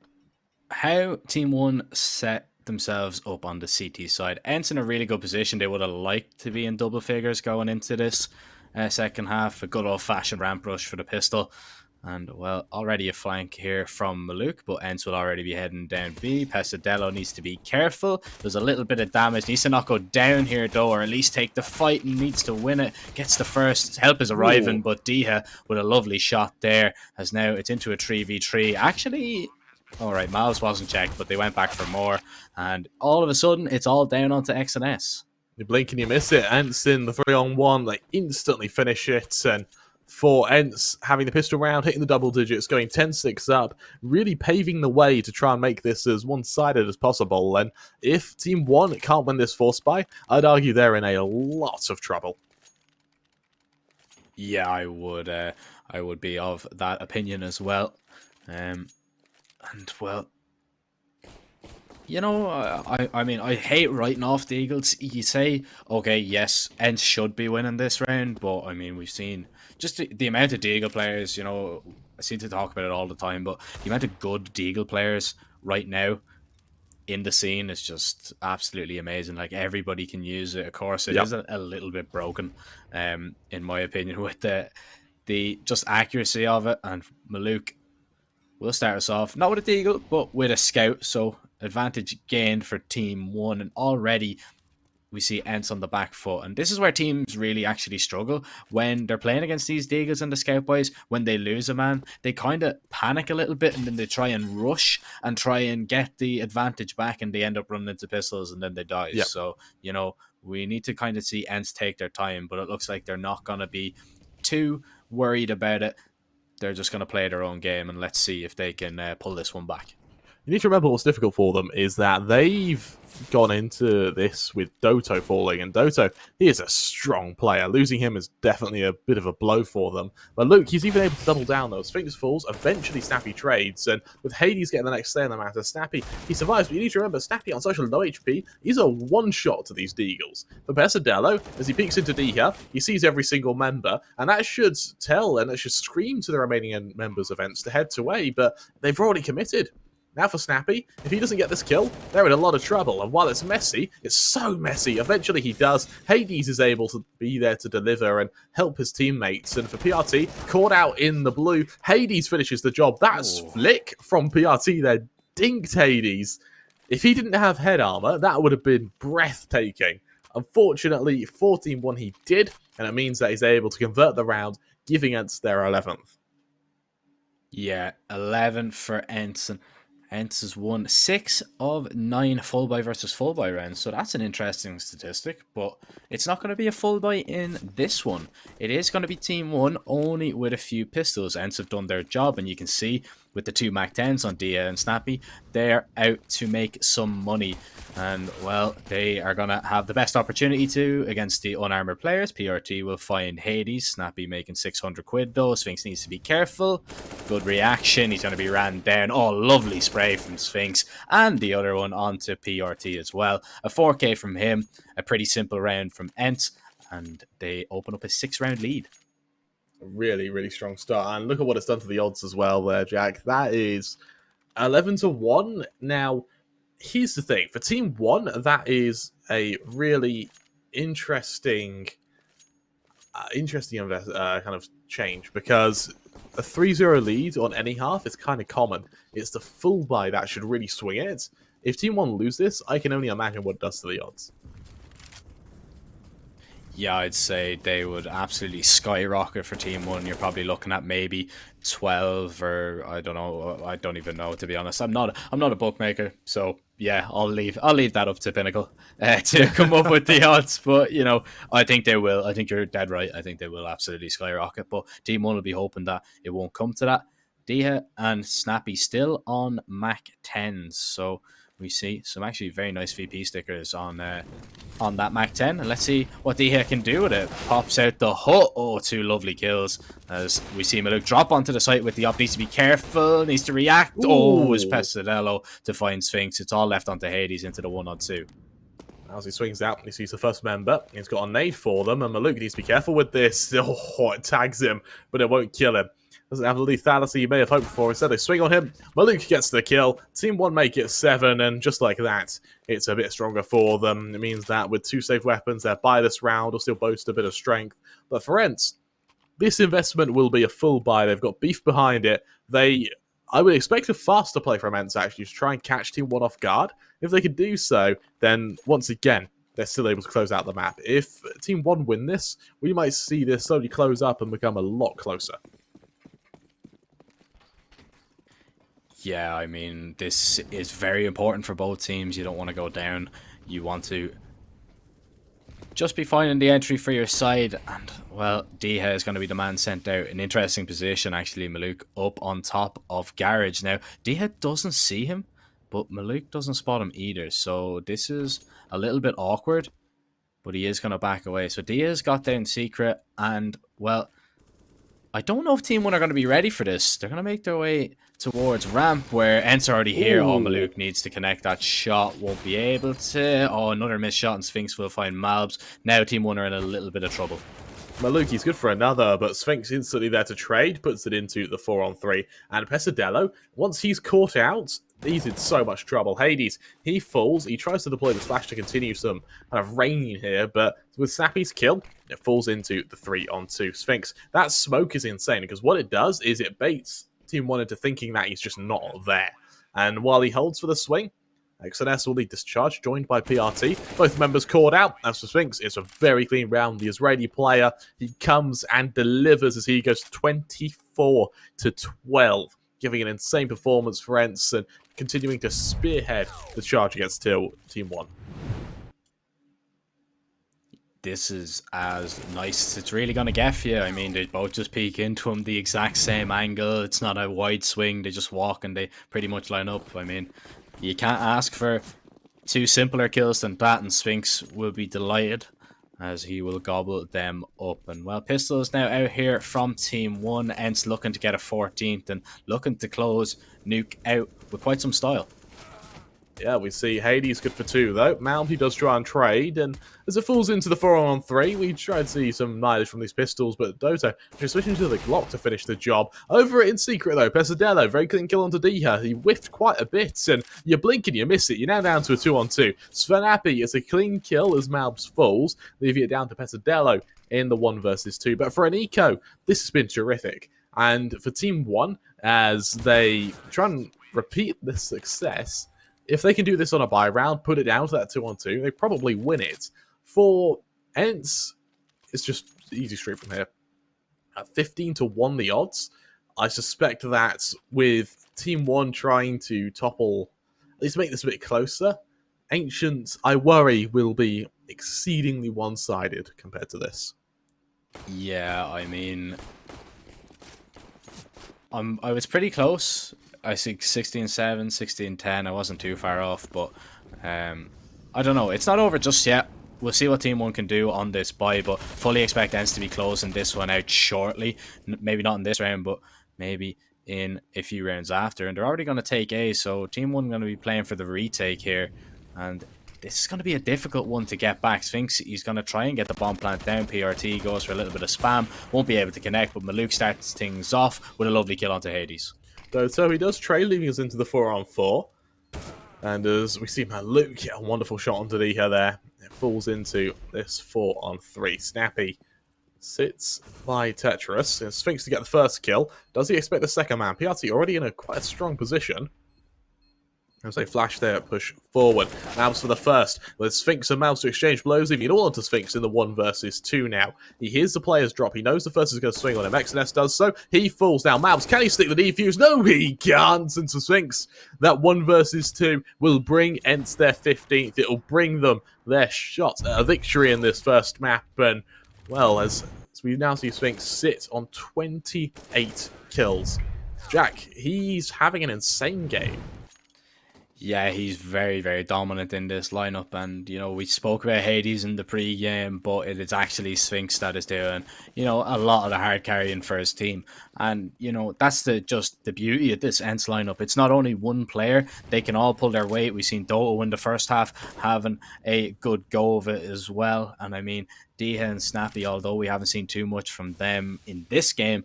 Speaker 2: how TeamOne set themselves up on the CT side. ENCE in a really good position. They would have liked to be in double figures going into this second half. A good old-fashioned ramp rush for the pistol. And, well, already a flank here from Maluk, but ENCE will already be heading down B. Pesadello needs to be careful. There's a little bit of damage. Needs to not go down here, though, or at least take the fight and needs to win it. Gets the first. Help is arriving, but Diha with a lovely shot there. As now it's into a 3v3. Actually, all right, Miles wasn't checked, but they went back for more. And all of a sudden, it's all down onto X and S.
Speaker 1: You blink and you miss it. ENCE in the 3-on-1, they instantly finish it. And for ENCE, having the pistol round, hitting the double digits, going 10-6 up, really paving the way to try and make this as one-sided as possible. And if TeamOne can't win this force buy, I'd argue they're in a lot of trouble.
Speaker 2: Yeah, I would be of that opinion as well. And, well, you know, I mean, I hate writing off the Eagles. You say, okay, yes, ENCE should be winning this round, but, I mean, we've seen just the amount of Deagle players, you know, I seem to talk about it all the time, but the amount of good Deagle players right now in the scene is just absolutely amazing. Like, everybody can use it. Of course, it is a little bit broken, in my opinion, with the just accuracy of it. And Maluk will start us off, not with a Deagle, but with a Scout, so advantage gained for TeamOne, and already we see ENCE on the back foot. And this is where teams really actually struggle when they're playing against these Deagles and the Scout boys. When they lose a man, they kind of panic a little bit, and then they try and rush and try and get the advantage back, and they end up running into pistols, and then they die.
Speaker 1: Yep.
Speaker 2: So, you know, we need to kind of see ENCE take their time, but it looks like they're not going to be too worried about it. They're just going to play their own game, and let's see if they can pull this one back.
Speaker 1: You need to remember what's difficult for them is that they've gone into this with Doto falling, and Doto, he is a strong player. Losing him is definitely a bit of a blow for them. But Luke, he's even able to double down those. Sphinx falls, eventually Snappy trades, and with Hades getting the next stay on the matter, Snappy, he survives, but you need to remember, Snappy on social low HP, he's a one-shot to these Deagles. For Pesadello, as he peeks into Diha, he sees every single member, and that should tell, and it should scream to the remaining members of ENCE to head to A, but they've already committed. Now for Snappy, if he doesn't get this kill, they're in a lot of trouble. And while it's messy, it's so messy. Eventually he does. Hades is able to be there to deliver and help his teammates. And for PRT, caught out in the blue, Hades finishes the job. That's flick from PRT there. Dinked Hades. If he didn't have head armor, that would have been breathtaking. Unfortunately, 14-1 he did, and it means that he's able to convert the round, giving ENCE their 11th.
Speaker 2: Yeah, 11 for ENCE. ENCE has won 6 of 9 full buy versus full buy rounds, so that's an interesting statistic, but it's not going to be a full buy in this one. It is going to be TeamOne, only with a few pistols. ENCE have done their job, and you can see with the 2 Mac-10s on Dia and Snappy, they're out to make some money. And, well, they are going to have the best opportunity to against the unarmored players. PRT will find Hades. Snappy making 600 quid, though. Sphinx needs to be careful. Good reaction. He's going to be ran down. Oh, lovely spray from Sphinx. And the other one onto PRT as well. A 4K from him. A pretty simple round from ENCE. And they open up a 6-round lead.
Speaker 1: Really, really strong start. And look at what it's done to the odds as well there, Jack. That is 11-1. Now, here's the thing. For TeamOne, that is a really interesting kind of change, because a 3-0 lead on any half is kind of common. It's the full buy that should really swing it. If TeamOne lose this, I can only imagine what it does to the odds.
Speaker 2: Yeah, I'd say they would absolutely skyrocket for TeamOne. You're probably looking at maybe 12, or I don't know. I don't even know, to be honest. I'm not a bookmaker, so yeah, I'll leave that up to Pinnacle to come up with the odds. But you know, I think they will. I think you're dead right. I think they will absolutely skyrocket. But TeamOne will be hoping that it won't come to that. Diha and Snappy still on Mac 10s, so we see some actually very nice VP stickers on that Mac 10, and let's see what Diha can do with it. Pops out the hut. Oh, 2 lovely kills as we see Maluk drop onto the site with the op. Needs to be careful, needs to react. Ooh. Oh, it's Pesadello to find Sphinx. It's all left onto Hades into the 1-on-2.
Speaker 1: As he swings out, he sees the first member. He's got a nade for them, and Maluk needs to be careful with this. Oh, it tags him, but it won't kill him. doesn't have the lethality you may have hoped for. Instead, they swing on him. Maluk gets the kill. Team 1 make it 7, and just like that, it's a bit stronger for them. It means that with 2 safe weapons, they're by this round, will still boast a bit of strength. But for ENCE, this investment will be a full buy. They've got beef behind it. I would expect a faster play from ENCE, actually, to try and catch Team 1 off guard. If they could do so, then once again, they're still able to close out the map. If Team 1 win this, we might see this slowly close up and become a lot closer.
Speaker 2: Yeah, I mean, this is very important for both teams. You don't want to go down. You want to just be finding the entry for your side. And, well, Diha is going to be the man sent out. An interesting position, actually, Maluk up on top of Garage. Now, Diha doesn't see him, but Maluk doesn't spot him either. So this is a little bit awkward, but he is going to back away. So Dia's got down secret, and, well, I don't know if Team 1 are going to be ready for this. They're going to make their way towards ramp, where ENCE are already here. Oh, Maluk needs to connect that shot. Won't be able to. Oh, another missed shot, and Sphinx will find Malbs. Now Team 1 are in a little bit of trouble.
Speaker 1: Maluk, he's good for another, but Sphinx instantly there to trade, puts it into the 4-on-3. And Pesadillo, once he's caught out, he's in so much trouble. Hades, he falls. He tries to deploy the slash to continue some kind of rain here, but with Snappy's kill, it falls into the 3-on-2. Sphinx, that smoke is insane, because what it does is it baits Team 1 into thinking that he's just not there. And while he holds for the swing, XNS will lead this charge, joined by PRT. Both members caught out. As for Sphinx, it's a very clean round. The Israeli player, he comes and delivers as he goes 24-12, giving an insane performance for ENCE and continuing to spearhead the charge against Team 1.
Speaker 2: This is as nice as it's really going to get for you. I mean, they both just peek into him the exact same angle. It's not a wide swing. They just walk and they pretty much line up. I mean, you can't ask for 2 simpler kills than that, and Sphinx will be delighted as he will gobble them up. And, well, Pistol is now out here from Team 1. ENCE looking to get a 14th and looking to close Nuke out with quite some style.
Speaker 1: Yeah, we see Hades good for 2, though. Mount, he does try and trade, and as it falls into the 4-on-3, we try to see some mileage from these pistols, but Dota just switching to the Glock to finish the job. Over it in secret, though, Pesadillo, very clean kill onto Diha. He whiffed quite a bit, and you blink and you miss it. You're now down to a 2-on-2. Svenappy is a clean kill as Malbs falls, leaving it down to Pesadillo in the 1 versus 2. But for an eco, this has been terrific. And for Team 1, as they try and repeat this success, if they can do this on a buy round, put it down to that 2-on-2, they probably win it. For ENCE, it's just easy straight from here. At 15-1 the odds, I suspect that with Team 1 trying to topple, at least make this a bit closer, Ancient, I worry, will be exceedingly one-sided compared to this.
Speaker 2: Yeah, I mean, I was pretty close. I think 16-7, 16-10. I wasn't too far off, but I don't know. It's not over just yet. We'll see what Team 1 can do on this buy, but fully expect ENCE to be closing this one out shortly. Maybe not in this round, but maybe in a few rounds after. And they're already going to take A, so Team 1 going to be playing for the retake here. And this is going to be a difficult one to get back. Sphinx, he's going to try and get the bomb plant down. PRT goes for a little bit of spam. Won't be able to connect, but Maluk starts things off with a lovely kill onto Hades.
Speaker 1: So he does trade, leaving us into the 4-on-4. And as we see Maluk get a wonderful shot onto Diha there, it falls into this 4-on-3. Snappy sits by Tetris. Sphinx to get the first kill. Does he expect the second man? PRT already in quite a strong position. As they flash there, push forward. Malbs for the first. With Sphinx and Malbs to exchange blows, leaving it all onto Sphinx in the 1 versus 2 now. He hears the players drop. He knows the first is going to swing on him. XNS does so. He falls now. Malbs, can he stick the defuse? No, he can't. And so Sphinx, that 1 versus 2 will bring ENCE their 15th. It'll bring them their shot at a victory in this first map. And, well, as we now see Sphinx sit on 28 kills. Jack, he's having an insane game.
Speaker 2: Yeah, he's very, very dominant in this lineup, and, you know, we spoke about Hades in the pre-game, but it is actually Sphinx that is doing, you know, a lot of the hard carrying for his team. And, you know, that's just the beauty of this ENCE lineup. It's not only one player, they can all pull their weight. We've seen Doto in the first half having a good go of it as well. And I mean, Diha and Snappy, although we haven't seen too much from them in this game,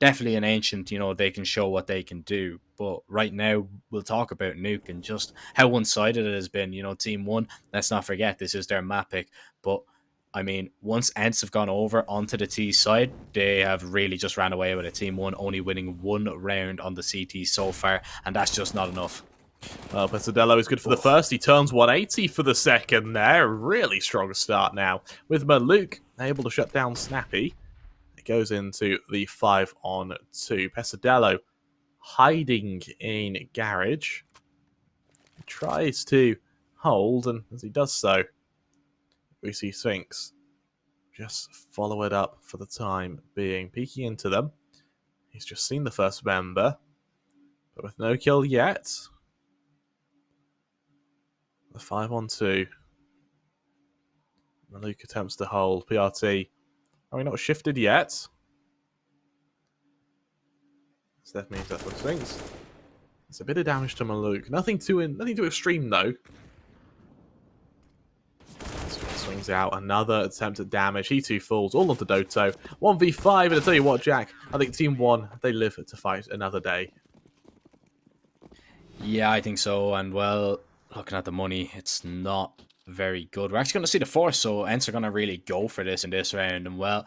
Speaker 2: definitely an ancient, they can show what they can do. But right now, we'll talk about Nuke and just how one-sided it has been. TeamOne, let's not forget, this is their map pick. But, I mean, once ENCE have gone over onto the T side, they have really just ran away with it. TeamOne only winning 1 round on the CT so far, and that's just not enough.
Speaker 1: Well, Pesadello is good for the first. He turns 180 for the second there. Really strong start now. With Maluk able to shut down Snappy. It goes into the 5-on-2. Pesadello hiding in Garage. He tries to hold, and as he does so, we see Sphinx just follow it up for the time being. Peeking into them. He's just seen the first member, but with no kill yet. The 5-on-2. Maluk attempts to hold. PRT. Are we not shifted yet? So that means that's what Sphinx. It's a bit of damage to Maluk. Nothing too extreme though. Swings out. Another attempt at damage. He too falls. All onto Doto. 1v5. And I tell you what, Jack. I think TeamOne, they live to fight another day.
Speaker 2: Yeah, I think so. And well, looking at the money, it's not very good. We're actually going to see the force, so ENCE are going to really go for this in this round. And well,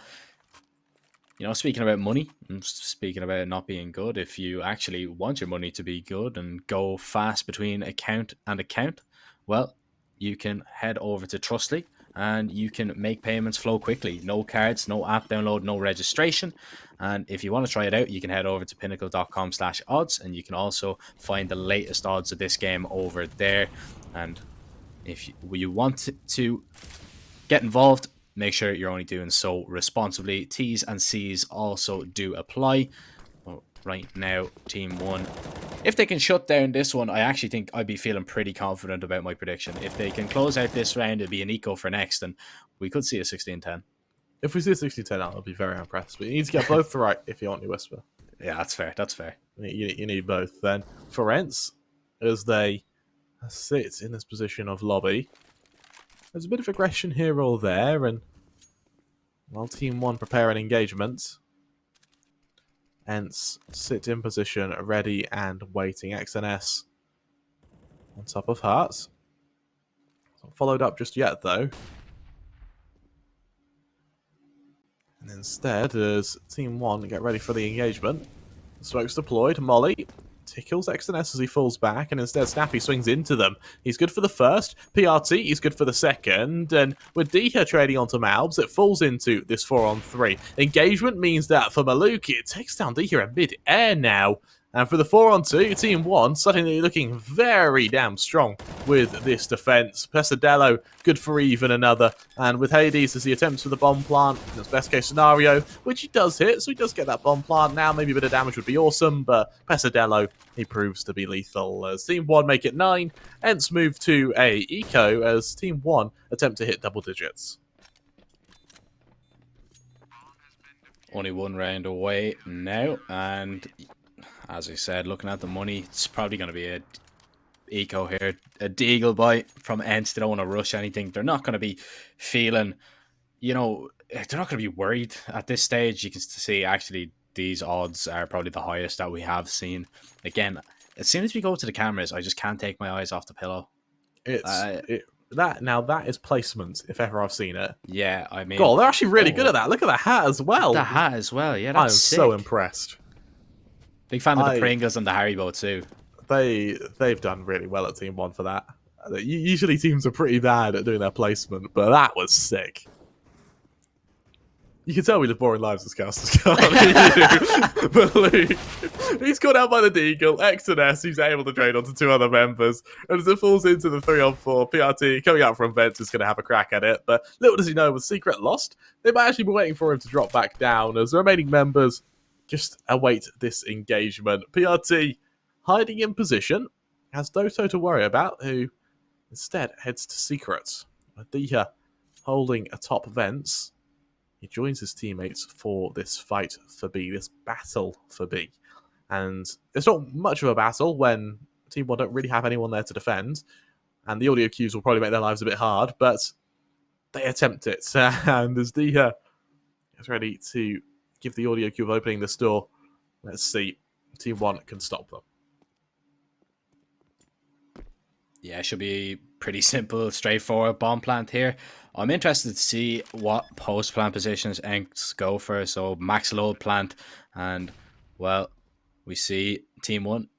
Speaker 2: speaking about money, and speaking about it not being good, if you actually want your money to be good and go fast between account and account, well, you can head over to Trustly and you can make payments flow quickly. No cards, no app download, no registration. And if you want to try it out, you can head over to pinnacle.com/odds, and you can also find the latest odds of this game over there. And if you want to get involved, make sure you're only doing so responsibly. T's and C's also do apply. Well, right now, TeamOne, if they can shut down this one, I actually think I'd be feeling pretty confident about my prediction. If they can close out this round, it'd be an eco for next, and we could see a 16-10.
Speaker 1: If we see a 16-10, I'll be very impressed. But you need to get both right if you want your Whisper.
Speaker 2: Yeah, that's fair. That's fair.
Speaker 1: You need both. Then for ENCE, as they sit in this position of lobby, there's a bit of aggression here or there, and while TeamOne prepare an engagement, ENCE sit in position, ready and waiting. XNS on top of Hearts. Not followed up just yet, though. And instead, as TeamOne get ready for the engagement, smoke's deployed. Molly tickles XNS as he falls back, and instead Snappy swings into them. He's good for the first. PRT, he's good for the second. And with Diha trading onto Malbs, it falls into this 4-on-3. Engagement means that for Maluk, it takes down Diha in mid-air now. And for the 4-on-2, TeamOne suddenly looking very damn strong with this defense. Pesadello, good for even another. And with Hades as he attempts for the bomb plant, in his best case scenario, which he does hit, so he does get that bomb plant now. Maybe a bit of damage would be awesome, but Pesadello, he proves to be lethal. As TeamOne make it 9, ENCE move to a eco as TeamOne attempt to hit double digits.
Speaker 2: Only 1 round away now, and as I said, looking at the money, it's probably going to be a eco here. A deagle bite from ENCE. They don't want to rush anything. They're not going to be feeling, they're not going to be worried at this stage. You can see actually these odds are probably the highest that we have seen. Again, as soon as we go to the cameras, I just can't take my eyes off the pillow.
Speaker 1: That is placement, if ever I've seen it.
Speaker 2: Yeah, I mean,
Speaker 1: God, they're actually really good at that. Look at the hat as well.
Speaker 2: The hat as well, yeah, that's sick.
Speaker 1: so impressed.
Speaker 2: Big fan of the Pringles and the Haribo too.
Speaker 1: They've done really well at TeamOne for that. Usually teams are pretty bad at doing their placement, but that was sick. You can tell we live boring lives as casters, can't you? But Luke, he's caught out by the Deagle. XNS, he's able to trade onto 2 other members. And as it falls into the 3-on-4, PRT coming out from vents is going to have a crack at it. But little does he know, with Secret lost, they might actually be waiting for him to drop back down as the remaining members just await this engagement. PRT hiding in position, has Doto to worry about, who instead heads to Secret. Diha holding atop vents. He joins his teammates for this fight for B, this battle for B. And it's not much of a battle when TeamOne don't really have anyone there to defend. And the audio cues will probably make their lives a bit hard, but they attempt it. And as Diha is ready to give the audio cue of opening this door, Let's see. TeamOne can stop them.
Speaker 2: Yeah, it should be pretty simple, straightforward bomb plant here. I'm interested to see what post plant positions ENCE go for. So max load plant, and well, we see TeamOne.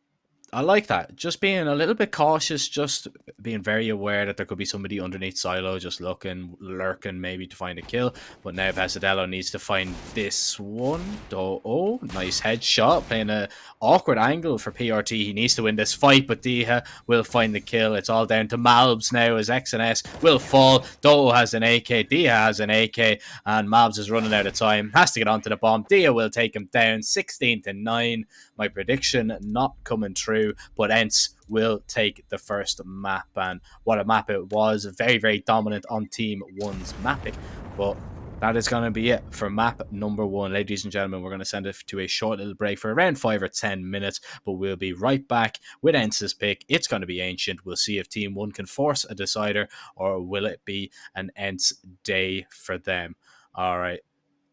Speaker 2: I like that. Just being a little bit cautious, just being very aware that there could be somebody underneath silo just looking, lurking maybe to find a kill. But now Pesadello needs to find this one. Oh, nice headshot. Playing a awkward angle for PRT. He needs to win this fight, but Diha will find the kill. It's all down to Malbs now as XNS will fall. Doe has an AK, Diha has an AK, and Malbs is running out of time. Has to get onto the bomb. Diha will take him down 16-9. My prediction not coming true, but ENCE will take the first map, and what a map it was. Very, very dominant on Team One's mapping, but that is going to be it for map number 1. Ladies and gentlemen, we're going to send it to a short little break for around 5 or 10 minutes, but we'll be right back with ENCE's pick. It's going to be Ancient. We'll see if Team 1 can force a decider, or will it be an ENCE day for them. All right,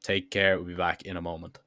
Speaker 2: take care. We'll be back in a moment.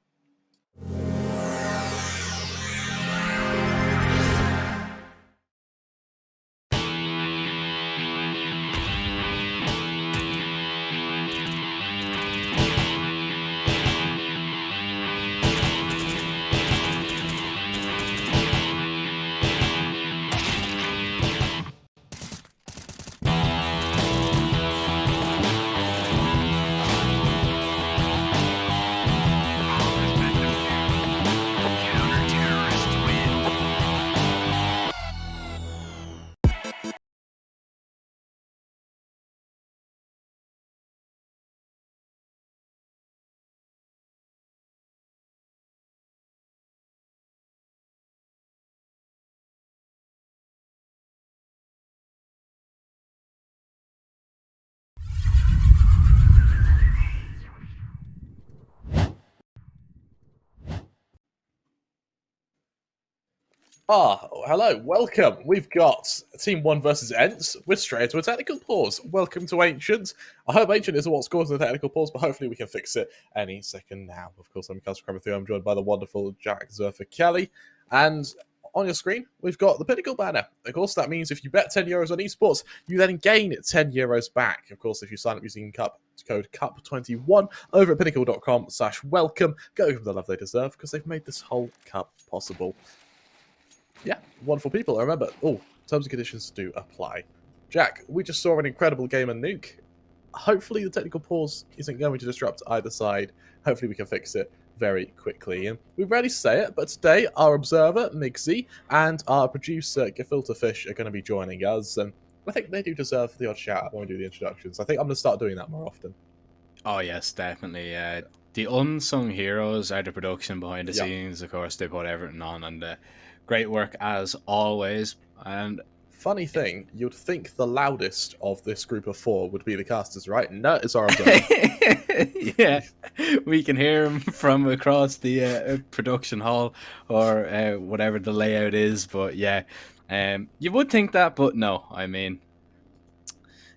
Speaker 1: Hello, welcome. We've got Team 1 versus ENCE. We're straight into a technical pause. Welcome to Ancient. I hope Ancient isn't what's causing the technical pause, but hopefully we can fix it any second now. Of course, I'm Casper coming through. I'm joined by the wonderful Jack Zerfer Kelly. And on your screen, we've got the Pinnacle banner. Of course, that means if you bet €10 on Esports, you then gain €10 back. Of course, if you sign up using code CUP21 over at pinnacle.com/welcome, go give them the love they deserve, because they've made this whole cup possible. Yeah, wonderful people. I remember, terms and conditions do apply. Jack, we just saw an incredible game of Nuke. Hopefully the technical pause isn't going to disrupt either side. Hopefully we can fix it very quickly. And we rarely say it, but today our observer, Mixie, and our producer, Gefilterfish, are going to be joining us. And I think they do deserve the odd shout out when we do the introductions. I think I'm going to start doing that more often.
Speaker 2: Oh, yes, definitely. The unsung heroes are the production behind the scenes. Of course, they put everything on, and great work as always. And
Speaker 1: funny thing, you'd think the loudest of this group of 4 would be the casters, right? No, it's our observer.
Speaker 2: Yeah, we can hear him from across the production hall, or whatever the layout is. But yeah, you would think that, but no. I mean,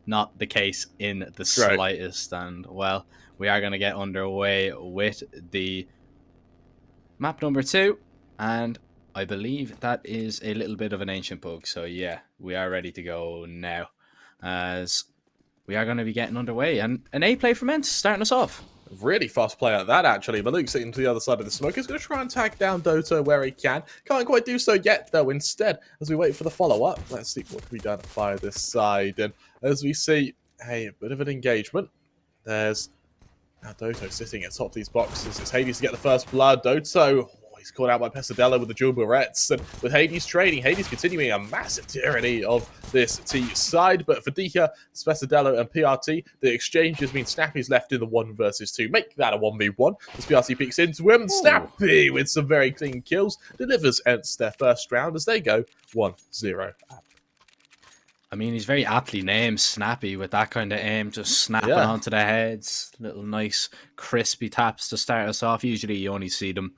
Speaker 2: not the case in the slightest. And well, we are going to get underway with the map number 2, and I believe that is a little bit of an ancient bug. So yeah, we are ready to go now, as we are going to be getting underway. And an A play from ENCE starting us off.
Speaker 1: Really fast play at that, actually. Maluk sitting to the other side of the smoke is going to try and tag down Dota where he can. Can't quite do so yet, though. Instead, as we wait for the follow-up, let's see what can be done by this side. And as we see, hey, a bit of an engagement. There's now Doto sitting at top of these boxes. It's Hades to get the first blood. Doto, he's caught out by Pesadello with the dual barrettes, and with Hades trading, Hades continuing a massive tyranny of this T side. But for Dika, Pesadello, and PRT, the exchange has been Snappy's left in the 1 versus 2. Make that a 1v1 as PRT peeks into him. Snappy with some very clean kills delivers ENCE their first round as they go 1-0.
Speaker 2: I mean, he's very aptly named Snappy with that kind of aim, just snapping onto the heads. Little nice crispy taps to start us off. Usually you only see them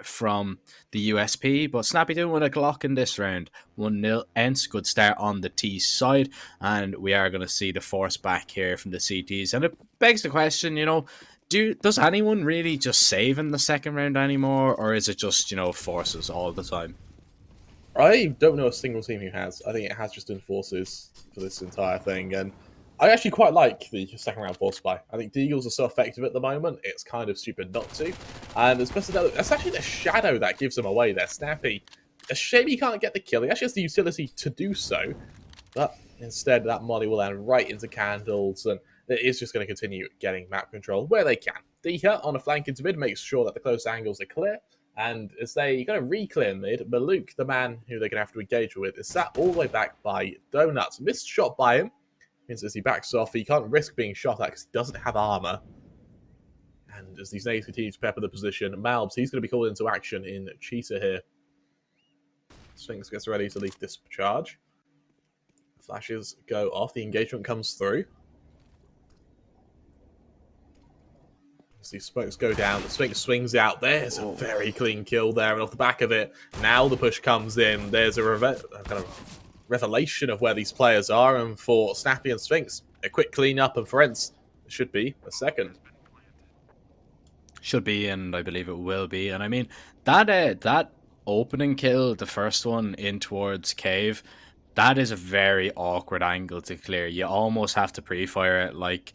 Speaker 2: from the USP, but Snappy doing with a Glock in this round. 1-0 ENCE, good start on the T side, and we are going to see the force back here from the CTs. And it begs the question, Does anyone really just save in the second round anymore, or is it just forces all the time?
Speaker 1: I don't know a single team who has. I think it has just been forces for this entire thing, and I actually quite like the second round force buy. I think Deagles are so effective at the moment; it's kind of stupid not to. And especially that's actually the shadow that gives them away. They're snappy. A shame he can't get the kill. He actually has the utility to do so, but instead that molly will land right into candles, and it is just going to continue getting map control where they can. Deha on a flank into mid makes sure that the close angles are clear. And as they kind of re-clear mid, Maluk, the man who they're going to have to engage with, is sat all the way back by Donuts. Missed shot by him. Means as he backs off, he can't risk being shot at because he doesn't have armor. And as these nades continue to pepper the position, Malbs, he's going to be called into action in Cheetah here. Sphinx gets ready to leave this charge. Flashes go off. The engagement comes through. As these smokes go down, the Sphinx swings out. There's a very clean kill there, and off the back of it, now the push comes in. There's a kind of revelation of where these players are, and for Snappy and Sphinx, a quick clean up, and for ENCE, it should be a second.
Speaker 2: Should be, and I believe it will be. And I mean, that opening kill, the first one in towards Cave, that is a very awkward angle to clear. You almost have to pre-fire it like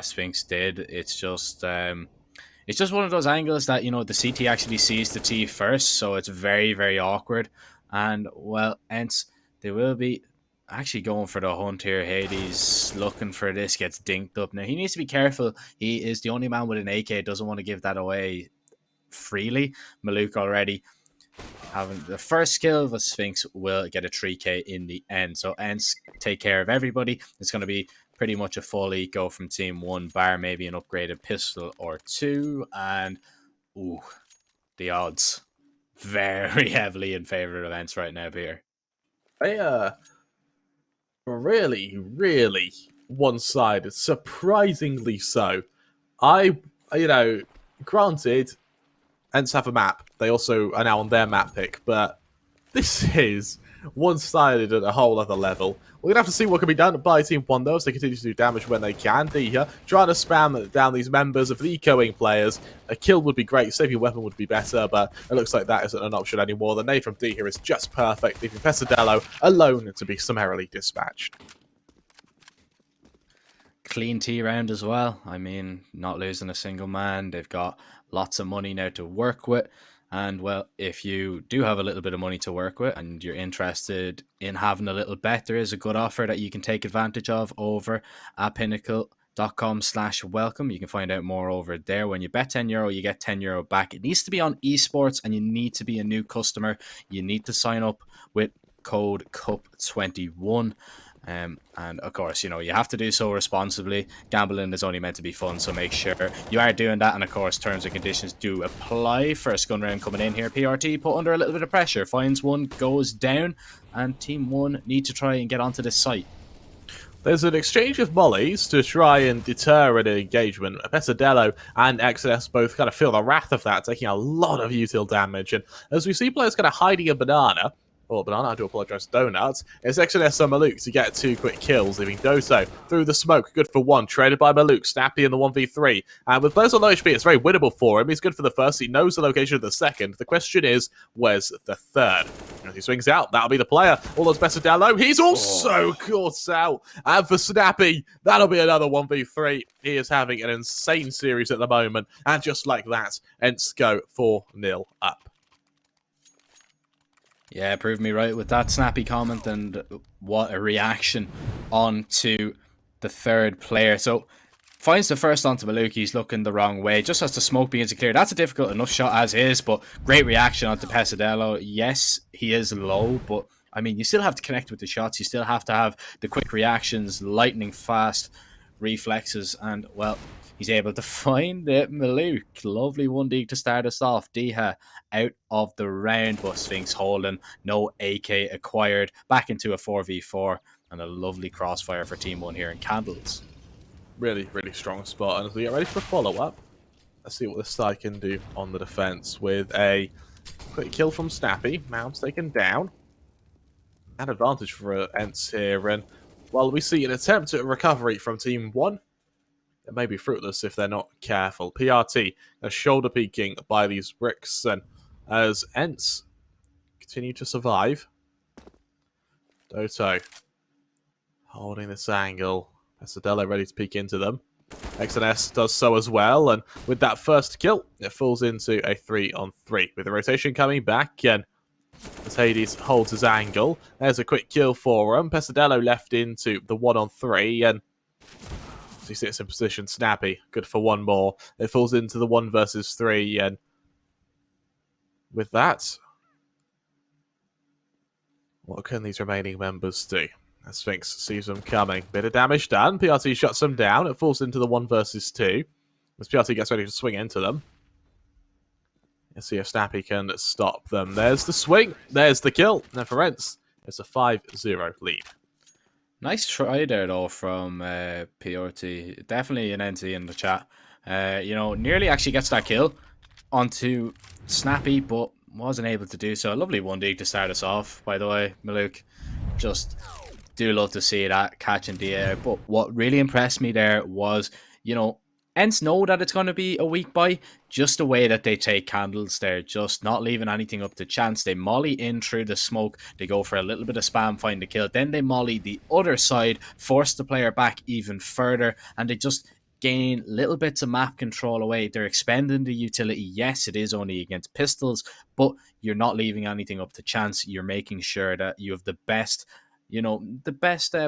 Speaker 2: Sphinx did. It's just one of those angles that the CT actually sees the T first, so it's very, very awkward. And well, ENCE, they will be actually going for the hunt here. Hades looking for this, gets dinked up. Now he needs to be careful. He is the only man with an AK, doesn't want to give that away freely. Maluk already having the first kill of a Sphinx will get a 3k in the end. So ENCE take care of everybody. It's going to be pretty much a full eco from TeamOne, bar maybe an upgraded pistol or two. And ooh, the odds very heavily in favor of ENCE right now here.
Speaker 1: They really, really one-sided, surprisingly so. Granted, ENCE have a map. They also are now on their map pick, but this is one-sided at a whole other level. We're going to have to see what can be done by TeamOne, though, as they continue to do damage when they can. Deha trying to spam down these members of the ecoing players. A kill would be great, saving weapon would be better, but it looks like that isn't an option anymore. The nade from Deha is just perfect, leaving Pesadillo alone to be summarily dispatched.
Speaker 2: Clean T round as well. I mean, not losing a single man. They've got lots of money now to work with. And well, if you do have a little bit of money to work with and you're interested in having a little bet, there is a good offer that you can take advantage of over at pinnacle.com/welcome. You can find out more over there. When you bet €10, you get €10 back. It needs to be on Esports and you need to be a new customer. You need to sign up with code CUP21. And of course, you have to do so responsibly. Gambling is only meant to be fun, so make sure you are doing that. And of course, terms and conditions do apply. First gun round coming in here. PRT put under a little bit of pressure. Finds one, goes down, and TeamOne need to try and get onto this site.
Speaker 1: There's an exchange of mollies to try and deter an engagement. Pesadillo and Exodus both kind of feel the wrath of that, taking a lot of util damage. And as we see players kind of hiding a banana, I do apologise, Donuts. It's Exodus and Maluk to get 2 quick kills, leaving Doso through the smoke. Good for 1, traded by Maluk. Snappy in the 1v3. And with players on low HP, it's very winnable for him. He's good for the first. He knows the location of the second. The question is, where's the third? As he swings out, that'll be the player. All those Pesadillo. He's also caught out. And for Snappy, that'll be another 1v3. He is having an insane series at the moment. And just like that, ENCE go 4-0 up.
Speaker 2: Yeah, prove me right with that snappy comment, and what a reaction onto the third player. So finds the first onto Maluk. He's looking the wrong way. Just as the smoke begins to clear. That's a difficult enough shot as is, but great reaction onto Pesadillo. Yes, he is low, but I mean, you still have to connect with the shots. You still have to have the quick reactions, lightning fast reflexes, and well, he's able to find it. Maluk, lovely 1D to start us off. Deha out of the round, but Sphinx holding, no AK acquired. Back into a 4v4, and a lovely crossfire for TeamOne here in Candles.
Speaker 1: Really, really strong spot. And as we get ready for a follow-up, let's see what this side can do on the defense with a quick kill from Snappy. Mount's taken down. An advantage for ENCE here, and while we see an attempt at recovery from TeamOne, it may be fruitless if they're not careful. PRT are shoulder peeking by these bricks, and as ENCE continue to survive, Doto holding this angle. Pesadelo ready to peek into them. XNS does so as well, and with that first kill, it falls into a 3-on-3. With the rotation coming back, and as Hades holds his angle, there's a quick kill for him. Pesadelo left into the 1-on-3, and he sits in position. Snappy, good for one more. It falls into the 1 versus 3, and with that, what can these remaining members do? As Sphinx sees them coming. Bit of damage done. PRT shuts them down. It falls into the 1 versus 2. As PRT gets ready to swing into them. Let's see if Snappy can stop them. There's the swing. There's the kill. And for ENCE, it's a 5-0 lead.
Speaker 2: Nice try there, though, from PRT. Definitely an NT in the chat. Nearly actually gets that kill onto Snappy, but wasn't able to do so. A lovely 1D to start us off, by the way, Maluk. Just do love to see that catch in the air. But what really impressed me there was, ENCE know that it's going to be a weak buy. Just the way that they take candles there, just not leaving anything up to chance. They molly in through the smoke. They go for a little bit of spam, find the kill. Then they molly the other side, force the player back even further, and they just gain little bits of map control away. They're expending the utility. Yes, it is only against pistols, but you're not leaving anything up to chance. You're making sure that you have the best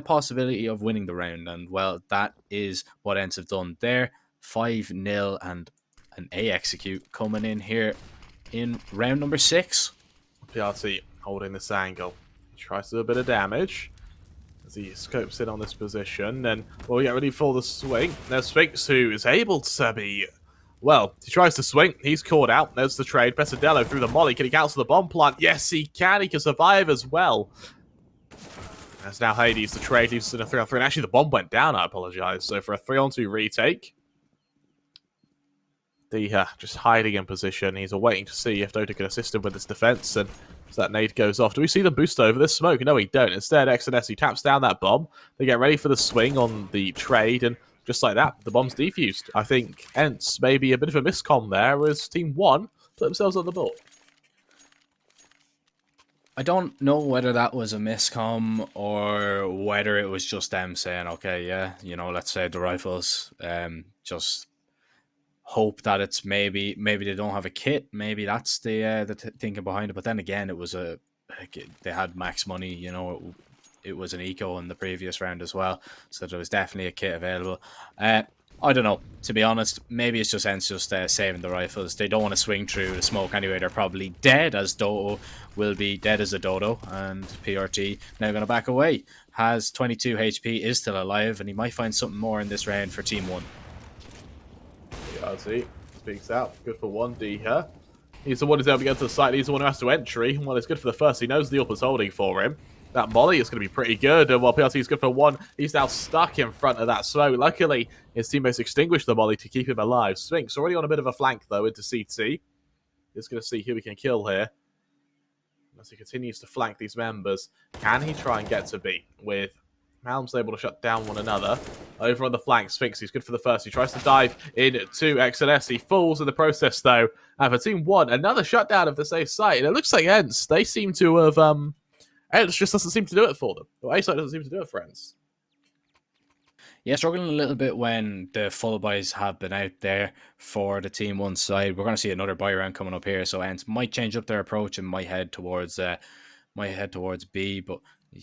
Speaker 2: possibility of winning the round. And, well, that is what ENCE have done there. 5-0 and an A execute coming in here in round number 6.
Speaker 1: PRT holding this angle. He tries to do a bit of damage as he scopes in on this position. And we'll get ready for the swing. There's Sphinx, who is able to be... Well, he tries to swing. He's caught out. There's the trade. Pesadelo through the molly. Can he cancel the bomb plant? Yes, he can. He can survive as well. As now Hades, the trade leaves us in a 3-on-3. And actually, the bomb went down, I apologize. So for a 3-on-2 retake, just hiding in position. He's waiting to see if Dota can assist him with this defense. And as that nade goes off, do we see them boost over this smoke? No, we don't. Instead, XNS, he taps down that bomb. They get ready for the swing on the trade. And just like that, the bomb's defused. I think ENCE maybe a bit of a miscom there as TeamOne put themselves on the board.
Speaker 2: I don't know whether that was a miscom or whether it was just them saying, okay, yeah, let's say the rifles, just hope that it's maybe they don't have a kit. Maybe that's the thinking behind it. But then again, it was they had max money, it was an eco in the previous round as well. So there was definitely a kit available. I don't know, to be honest. Maybe it's just ENCE just saving the rifles. They don't want to swing through the smoke anyway. They're probably dead, as Dodo will be dead as a Dodo. And PRT now going to back away. Has 22 HP, is still alive, and he might find something more in this round for TeamOne.
Speaker 1: PRT speaks out. Good for 1D here. He's the one who's able to get to the site. He's the one who has to entry. Well, it's good for the first. He knows the up is holding for him. That molly is going to be pretty good. And while PRT is good for 1, he's now stuck in front of that smoke. Luckily, his teammates extinguished the molly to keep him alive. Sphinx already on a bit of a flank, though, into CT. He's going to see who he can kill here. As he continues to flank these members, can he try and get to B? With Malm's able to shut down one another. Over on the flank, Sphinx, he's good for the first. He tries to dive into XNS. He falls in the process, though. And for TeamOne, another shutdown of the safe site. And it looks like ENCE, they seem to have... ENCE just doesn't seem to do it for them. Or A-side doesn't seem to do it for ENCE.
Speaker 2: Yeah, struggling a little bit when the full buys have been out there for the TeamOne side. We're going to see another buy round coming up here, so ENCE might change up their approach and might head towards B. But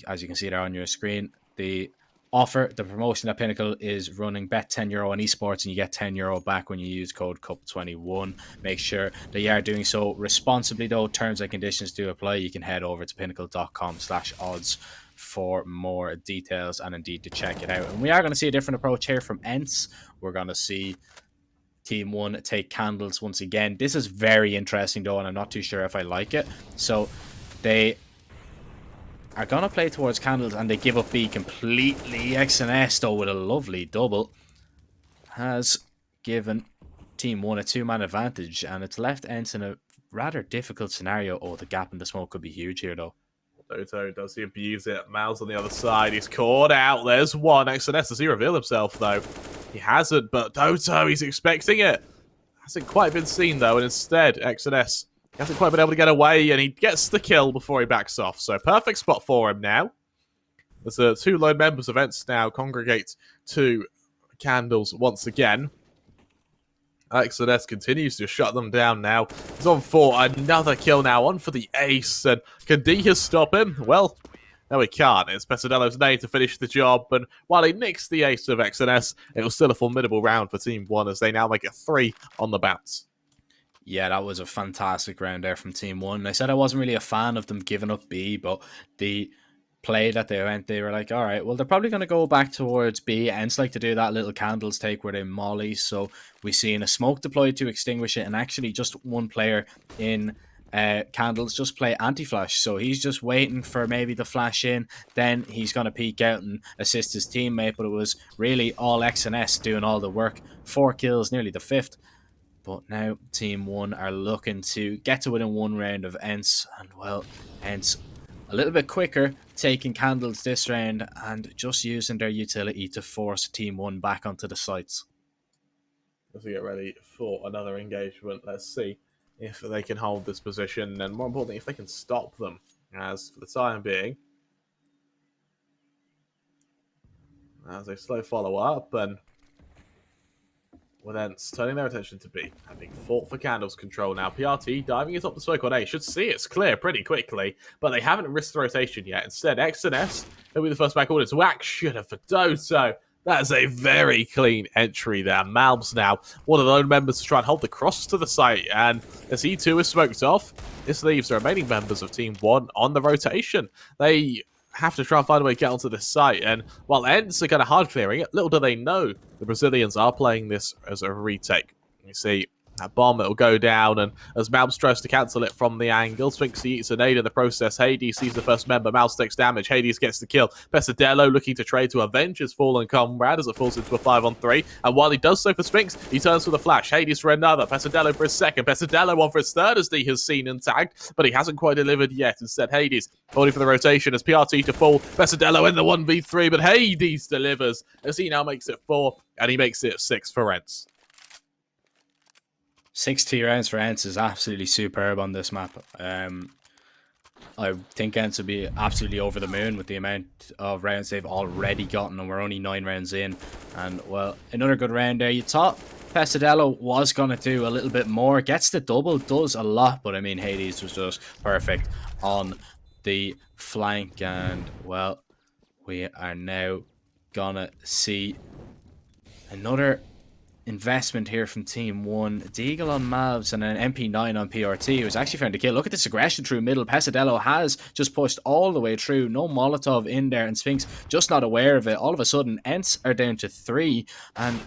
Speaker 2: as you can see there on your screen, the promotion that Pinnacle is running, bet €10 on Esports and you get €10 back when you use code CUP21. Make sure that you are doing so responsibly, though. Terms and conditions do apply. You can head over to pinnacle.com/odds for more details and indeed to check it out. And we are going to see a different approach here from ENCE. We're going to see TeamOne take candles once again. This is very interesting, though, and I'm not too sure if I like it. So they are going to play towards candles and they give up B completely. XNS, though, with a lovely double, has given TeamOne a 2-man advantage, and it's left ENCE in a rather difficult scenario. Oh, the gap in the smoke could be huge here, though.
Speaker 1: Doto, does he abuse it? Mal's on the other side. He's caught out. There's one. XNS, does he reveal himself, though? He hasn't, but Doto, he's expecting it. Hasn't quite been seen, though, and instead, XNS hasn't quite been able to get away, and he gets the kill before he backs off. So perfect spot for him now. As the two lone members of ENCE now congregate to Candles once again. XNS continues to shut them down now. He's on for another kill now, on for the ace, and can Diaz stop him? Well, no, he can't. It's Pesadello's name to finish the job, and while he nicks the ace of XNS, it was still a formidable round for TeamOne as they now make it 3 on the bounce.
Speaker 2: Yeah, that was a fantastic round there from TeamOne. I said I wasn't really a fan of them giving up B, but the play that they went, they were like, all right, well, they're probably going to go back towards B. ENCE like to do that little candles take where they molly. So we seen a smoke deployed to extinguish it, and actually just one player in Candles just play anti-flash, so he's just waiting for maybe the flash in, then he's going to peek out and assist his teammate. But it was really all XNS doing all the work. 4 kills, nearly the 5th. But now TeamOne are looking to get to within 1 round of ENCE, and well, ENCE a little bit quicker, taking Candles this round and just using their utility to force TeamOne back onto the sites.
Speaker 1: As we get ready for another engagement, let's see if they can hold this position, and more importantly, if they can stop them. As for the time being, as they slow follow up, and with ENCE turning their attention to B, having fought for Candles control now. PRT diving atop the smoke on A, should see it's clear pretty quickly, but they haven't risked the rotation yet. Instead, XNS will be the first back order to action for Doto. That's a very clean entry there. Malbs now, one of the lone members to try and hold the cross to the site, and as he too is smoked off, this leaves the remaining members of TeamOne on the rotation. They have to try and find a way to get onto this site, and while ENCE are kind of hard clearing it, little do they know the Brazilians are playing this as a retake. You see that bomb, it'll go down, and as Malbs tries to cancel it from the angle, Sphinx eats a nade in the process. Hades sees the first member, Malbs takes damage, Hades gets the kill. Pesadello looking to trade to avenge his fallen comrade as it falls into a 5-on-3, and while he does so for Sphinx, he turns for the flash. Hades for another, Pesadello for his second, Pesadello on for his third as D has seen and tagged, but he hasn't quite delivered yet. Instead, Hades holding for the rotation as PRT to fall, Pesadello in the 1v3, but Hades delivers as he now makes it 4, and he makes it 6 for ENCE.
Speaker 2: 60 rounds for ENCE is absolutely superb on this map. I think ENCE will be absolutely over the moon with the amount of rounds they've already gotten, and we're only 9 rounds in. And, well, another good round there. You thought Pesadello was going to do a little bit more. Gets the double, does a lot, but, I mean, Hades was just perfect on the flank. And, well, we are now going to see another investment here from TeamOne. Deagle on Mavs and an MP9 on PRT, who was actually found to kill. Look at this aggression through middle. Pesadello has just pushed all the way through. No Molotov in there, and Sphinx just not aware of it. All of a sudden, ENCE are down to 3, and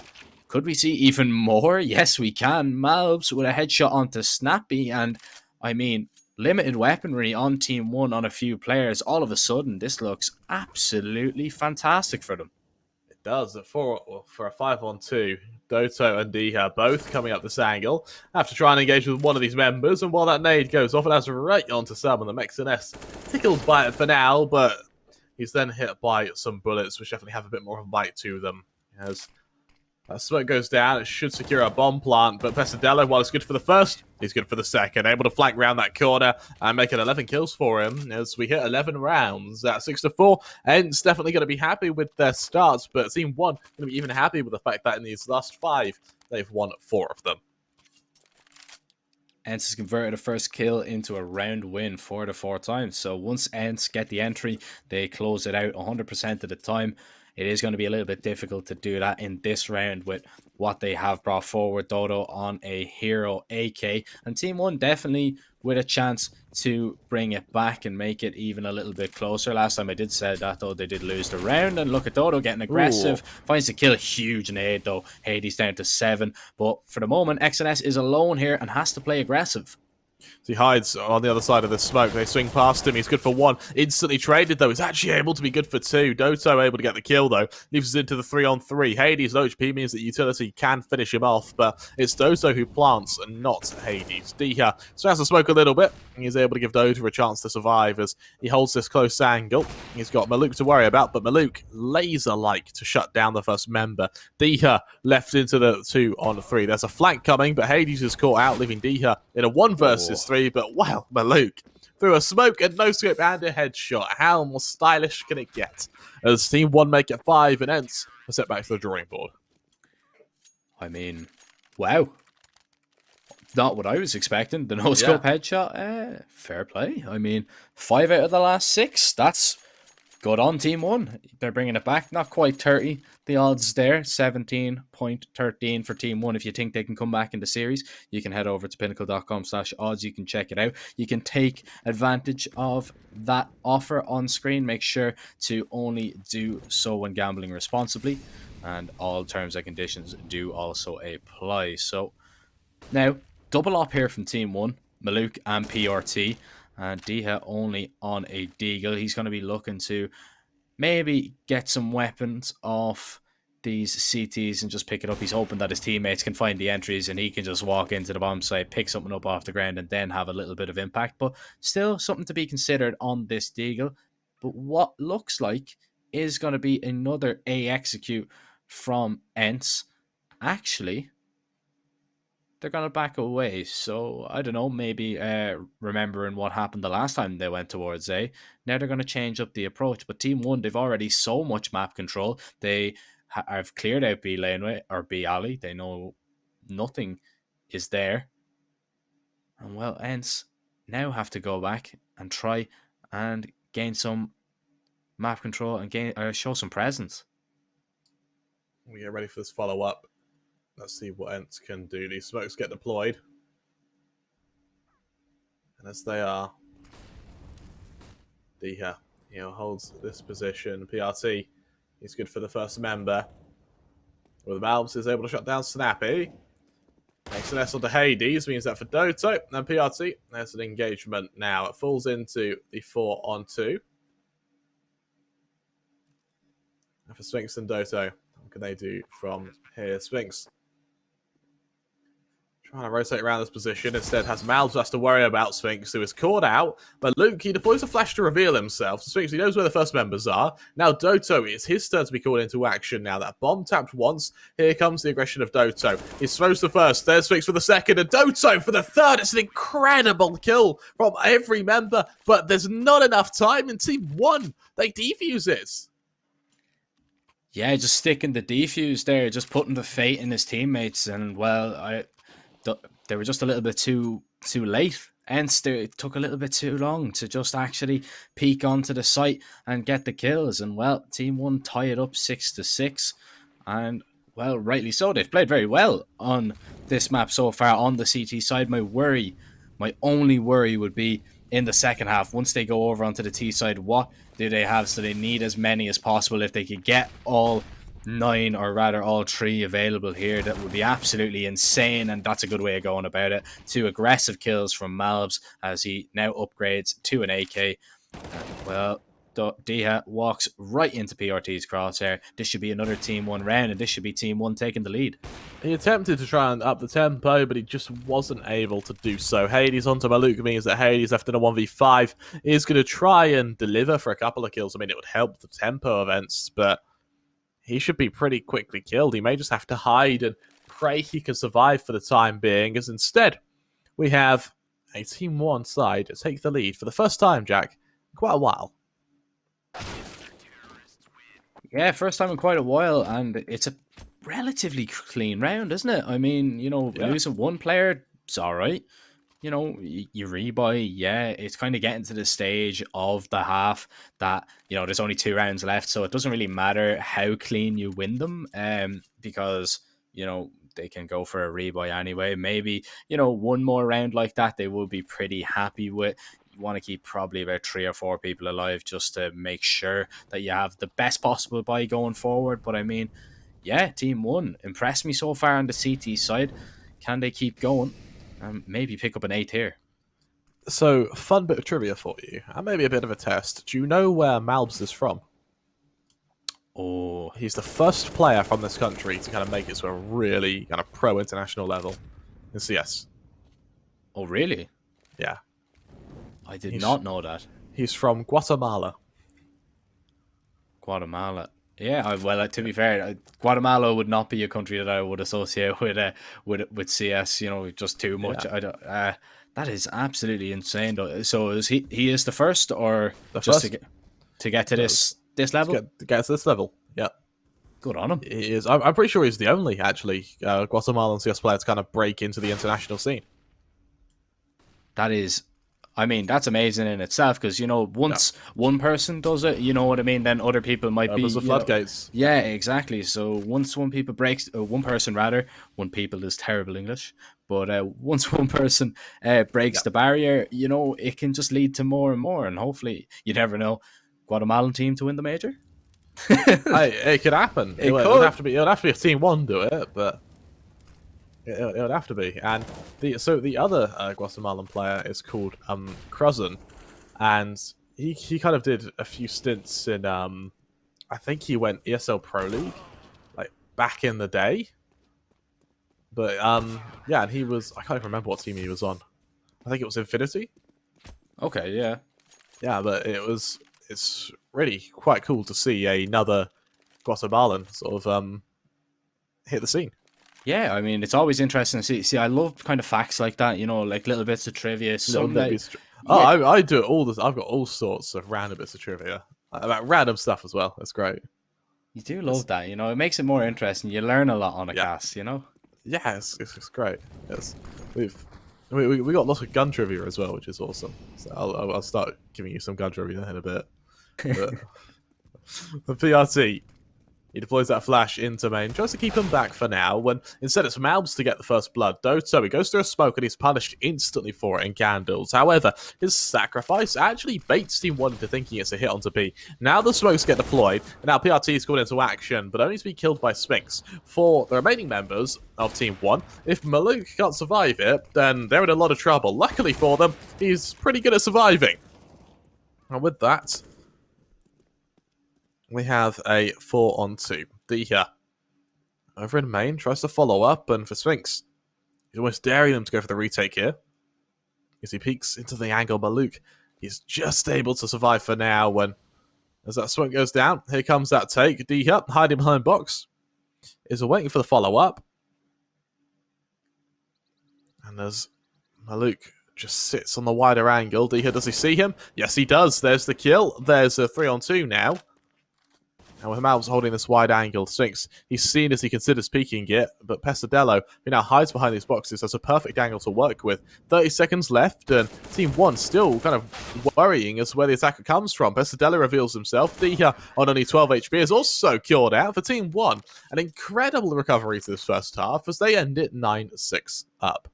Speaker 2: could we see even more? Yes, we can. Mavs with a headshot onto Snappy, and I mean, limited weaponry on TeamOne on a few players. All of a sudden, this looks absolutely fantastic for them.
Speaker 1: It does. For a 5-on-2, Doto and Diha both coming up this angle. Have to try and engage with one of these members, and while that nade goes off, it has right onto Sam, and the XNS tickled by it for now, but he's then hit by some bullets, which definitely have a bit more of a bite to them. As that smoke goes down, it should secure a bomb plant, but Pesadello, while it's good for the first, he's good for the second. Able to flank round that corner and make it 11 kills for him as we hit 11 rounds at 6-4. ENCE definitely going to be happy with their starts, but TeamOne going to be even happy with the fact that in these last 5, they've won 4 of them.
Speaker 2: ENCE has converted a first kill into a round win 4 to 4 times. So once ENCE get the entry, they close it out 100% of the time. It is going to be a little bit difficult to do that in this round with what they have brought forward. Dodo on a hero AK, and TeamOne definitely with a chance to bring it back and make it even a little bit closer. Last time I did say that, though, they did lose the round, and look at Dodo getting aggressive. Ooh. Finds the kill, huge nade though. Hades down to 7, but for the moment XNS is alone here and has to play aggressive.
Speaker 1: So he hides on the other side of the smoke. They swing past him. He's good for one. Instantly traded, though. He's actually able to be good for two. Doto able to get the kill, though. Leaves us into the 3-on-3. Hades' low HP means that utility can finish him off, but it's Doto who plants and not Hades. Diha swings the smoke a little bit. He's able to give Doto a chance to survive as he holds this close angle. He's got Maluk to worry about, but Maluk laser-like to shut down the first member. Diha left into the 2-on-3. There's a flank coming, but Hades is caught out, leaving Diha in a 1 versus 3. But wow, Maluk through a smoke and no scope and a headshot. How more stylish can it get? As TeamOne make it 5 and ENCE are set back to the drawing board.
Speaker 2: I mean, wow. Not what I was expecting. The no-scope headshot, fair play. I mean, 5 out of the last 6. That's good on TeamOne. They're bringing it back. Not quite 30. The odds there, 17.13 for TeamOne. If you think they can come back in the series, you can head over to pinnacle.com/odds. You can check it out. You can take advantage of that offer on screen. Make sure to only do so when gambling responsibly. And all terms and conditions do also apply. So now, double up here from TeamOne, Maluk and PRT. And Diha only on a deagle. He's going to be looking to maybe get some weapons off these CTs and just pick it up. He's hoping that his teammates can find the entries and he can just walk into the bomb site, pick something up off the ground, and then have a little bit of impact. But still something to be considered on this deagle. But what looks like is going to be another A execute from ENCE. Actually, they're going to back away. So, I don't know, maybe remembering what happened the last time they went towards A. Now they're going to change up the approach. But TeamOne, they've already so much map control. They have cleared out B laneway or B alley. They know nothing is there. And well, ENCE now have to go back and try and gain some map control and show some presence.
Speaker 1: We get ready for this follow-up. Let's see what ENCE can do. These smokes get deployed. And as they are, Diha, holds this position. PRT is good for the first member. With Malbs is able to shut down Snappy. Makes an S onto Hades, means that for Doto and PRT, there's an engagement now. It falls into the 4-on-2. And for Sphinx and Doto, what can they do from here? Sphinx trying to rotate around this position. Instead has Malbs to worry about Sphinx, who is caught out. But Luke, he deploys a flash to reveal himself. So Sphinx, he knows where the first members are. Now Doto, it's his turn to be called into action now. That bomb tapped once. Here comes the aggression of Doto. He throws the first. There's Sphinx for the second. And Doto for the third. It's an incredible kill from every member. But there's not enough time in TeamOne. They defuse it.
Speaker 2: Yeah, just sticking the defuse there. Just putting the fate in his teammates. And, well, they were just a little bit too late. ENCE, it took a little bit too long to just actually peek onto the site and get the kills. And, well, TeamOne tie it up 6-6. And, well, rightly so. They've played very well on this map so far on the CT side. My only worry would be in the second half. Once they go over onto the T side, what do they have? So they need as many as possible. If they could get all 9, or rather all 3 available here, that would be absolutely insane, and that's a good way of going about it. 2 aggressive kills from Malbs as he now upgrades to an AK. And, well, Diha walks right into PRT's crosshair. This should be another TeamOne round, and this should be TeamOne taking the lead.
Speaker 1: He attempted to try and up the tempo, but he just wasn't able to do so. Hades onto Maluk means that Hades, after the 1v5, is going to try and deliver for a couple of kills. I mean, it would help the tempo of ENCE, but he should be pretty quickly killed. He may just have to hide and pray he can survive for the time being, as instead we have a TeamOne side take the lead for the first time, Jack, in quite a while.
Speaker 2: Yeah, first time in quite a while, and it's a relatively clean round, isn't it? I mean, losing one player, it's all right. You rebuy, yeah, it's kind of getting to the stage of the half that, there's only 2 rounds left, so it doesn't really matter how clean you win them, because, they can go for a rebuy anyway. Maybe, one more round like that, they will be pretty happy with. You want to keep probably about 3 or 4 people alive just to make sure that you have the best possible buy going forward. But I mean, yeah, TeamOne impressed me so far on the CT side. Can they keep going? Maybe pick up an 8th here.
Speaker 1: So, fun bit of trivia for you, and maybe a bit of a test. Do you know where Malbs is from?
Speaker 2: Oh,
Speaker 1: He's the first player from this country to kind of make it to a really kind of pro international level in CS.
Speaker 2: oh, really?
Speaker 1: Yeah,
Speaker 2: I did
Speaker 1: he's
Speaker 2: not know that.
Speaker 1: he's from Guatemala.
Speaker 2: Guatemala. Yeah, well, to
Speaker 1: Yeah,
Speaker 2: be fair, Guatemala would not be a country that I would associate with CS. You know, just too
Speaker 1: yeah.
Speaker 2: much. I don't. That is absolutely insane. Though. So is he is the first, or
Speaker 1: The
Speaker 2: just
Speaker 1: first
Speaker 2: to get to
Speaker 1: to,
Speaker 2: this level?
Speaker 1: to get to this level. Yeah,
Speaker 2: Good on him.
Speaker 1: he is. I'm pretty sure he's the only actually Guatemalan CS player to kind of break into the international scene.
Speaker 2: That is, I mean, that's amazing in itself because, you know,
Speaker 1: Yeah,
Speaker 2: once one person does it, you know what I mean, then other people might be,
Speaker 1: opens the
Speaker 2: you know,
Speaker 1: floodgates.
Speaker 2: yeah, exactly. So once one person rather, one people is terrible English, but once one person breaks
Speaker 1: Yeah,
Speaker 2: the barrier, you know, it can just lead to more and more, and hopefully, you never know, Guatemalan team to win the major.
Speaker 1: it could happen.
Speaker 2: It
Speaker 1: It would
Speaker 2: could.
Speaker 1: have to be. It would have to be a team 1 do it, but it would have to be. And the other Guatemalan player is called Cruzan, and he kind of did a few stints in I think he went ESL Pro League like back in the day. But yeah, and he was I can't even remember what team he was on. I think it was Infinity.
Speaker 2: Okay, yeah.
Speaker 1: Yeah, but it's really quite cool to see another Guatemalan sort of hit the scene.
Speaker 2: Yeah, I mean, it's always interesting to see. See, I love kind of facts like that, you know, like little bits of trivia.
Speaker 1: Little
Speaker 2: Some
Speaker 1: bit
Speaker 2: that,
Speaker 1: oh,
Speaker 2: yeah,
Speaker 1: I do it all this. I've got all sorts of random bits of trivia about random stuff as well. That's great.
Speaker 2: you do
Speaker 1: It's,
Speaker 2: love that, you know. It makes it more interesting. You learn a lot on a
Speaker 1: yeah,
Speaker 2: cast, you know.
Speaker 1: yeah, it's great. It's, we've we got lots of gun trivia as well, which is awesome. So I'll start giving you some gun trivia in a bit. But the PRT, he deploys that flash into main, tries to keep him back for now, when instead it's Malbs to get the first blood. Doto, he goes through a smoke and he's punished instantly for it in Candles. However, his sacrifice actually baits TeamOne into thinking it's a hit onto B. Now the smokes get deployed, and now PRT is going into action, but only to be killed by Sphinx. For the remaining members of TeamOne, if Maluk can't survive it, then they're in a lot of trouble. Luckily for them, he's pretty good at surviving. And with that, we have a 4-on-2. D here. Over in main, tries to follow up, and for Sphinx, he's almost daring them to go for the retake here. As he peeks into the angle, but Luke, he's just able to survive for now when, as that smoke goes down, here comes that take. D here, hiding behind box, is waiting for the follow-up. And as Maluk just sits on the wider angle, D here, does he see him? Yes, he does. There's the kill. There's a 3-on-2 now. And with Malbs holding this wide angle, Sphinx, he's seen as he considers peeking it, but Pesadello, who now hides behind these boxes, has a perfect angle to work with. 30 seconds left, and TeamOne still kind of worrying as to where the attacker comes from. Pesadello reveals himself. Dia, on only 12 HP, is also killed out for TeamOne. An incredible recovery to this first half as they end it 9-6 up.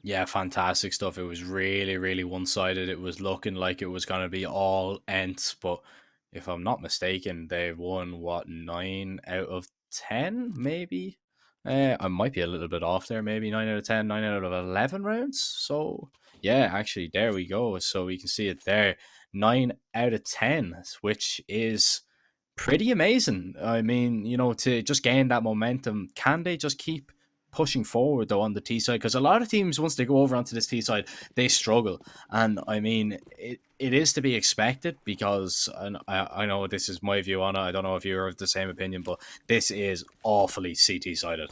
Speaker 2: Yeah, fantastic stuff. It was really, really one-sided. It was looking like it was going to be all ENCE, but if I'm not mistaken, they won, what, 9 out of 10, maybe? I might be a little bit off there, maybe 9 out of 10, 9 out of 11 rounds. So, yeah, actually, there we go. So we can see it there. 9 out of 10, which is pretty amazing. I mean, you know, to just gain that momentum, can they just keep pushing forward though on the T side? Because a lot of teams, once they go over onto this T side, they struggle. And I mean, it is to be expected because I know this is my view on it. I don't know if you're of the same opinion, but this is awfully CT sided.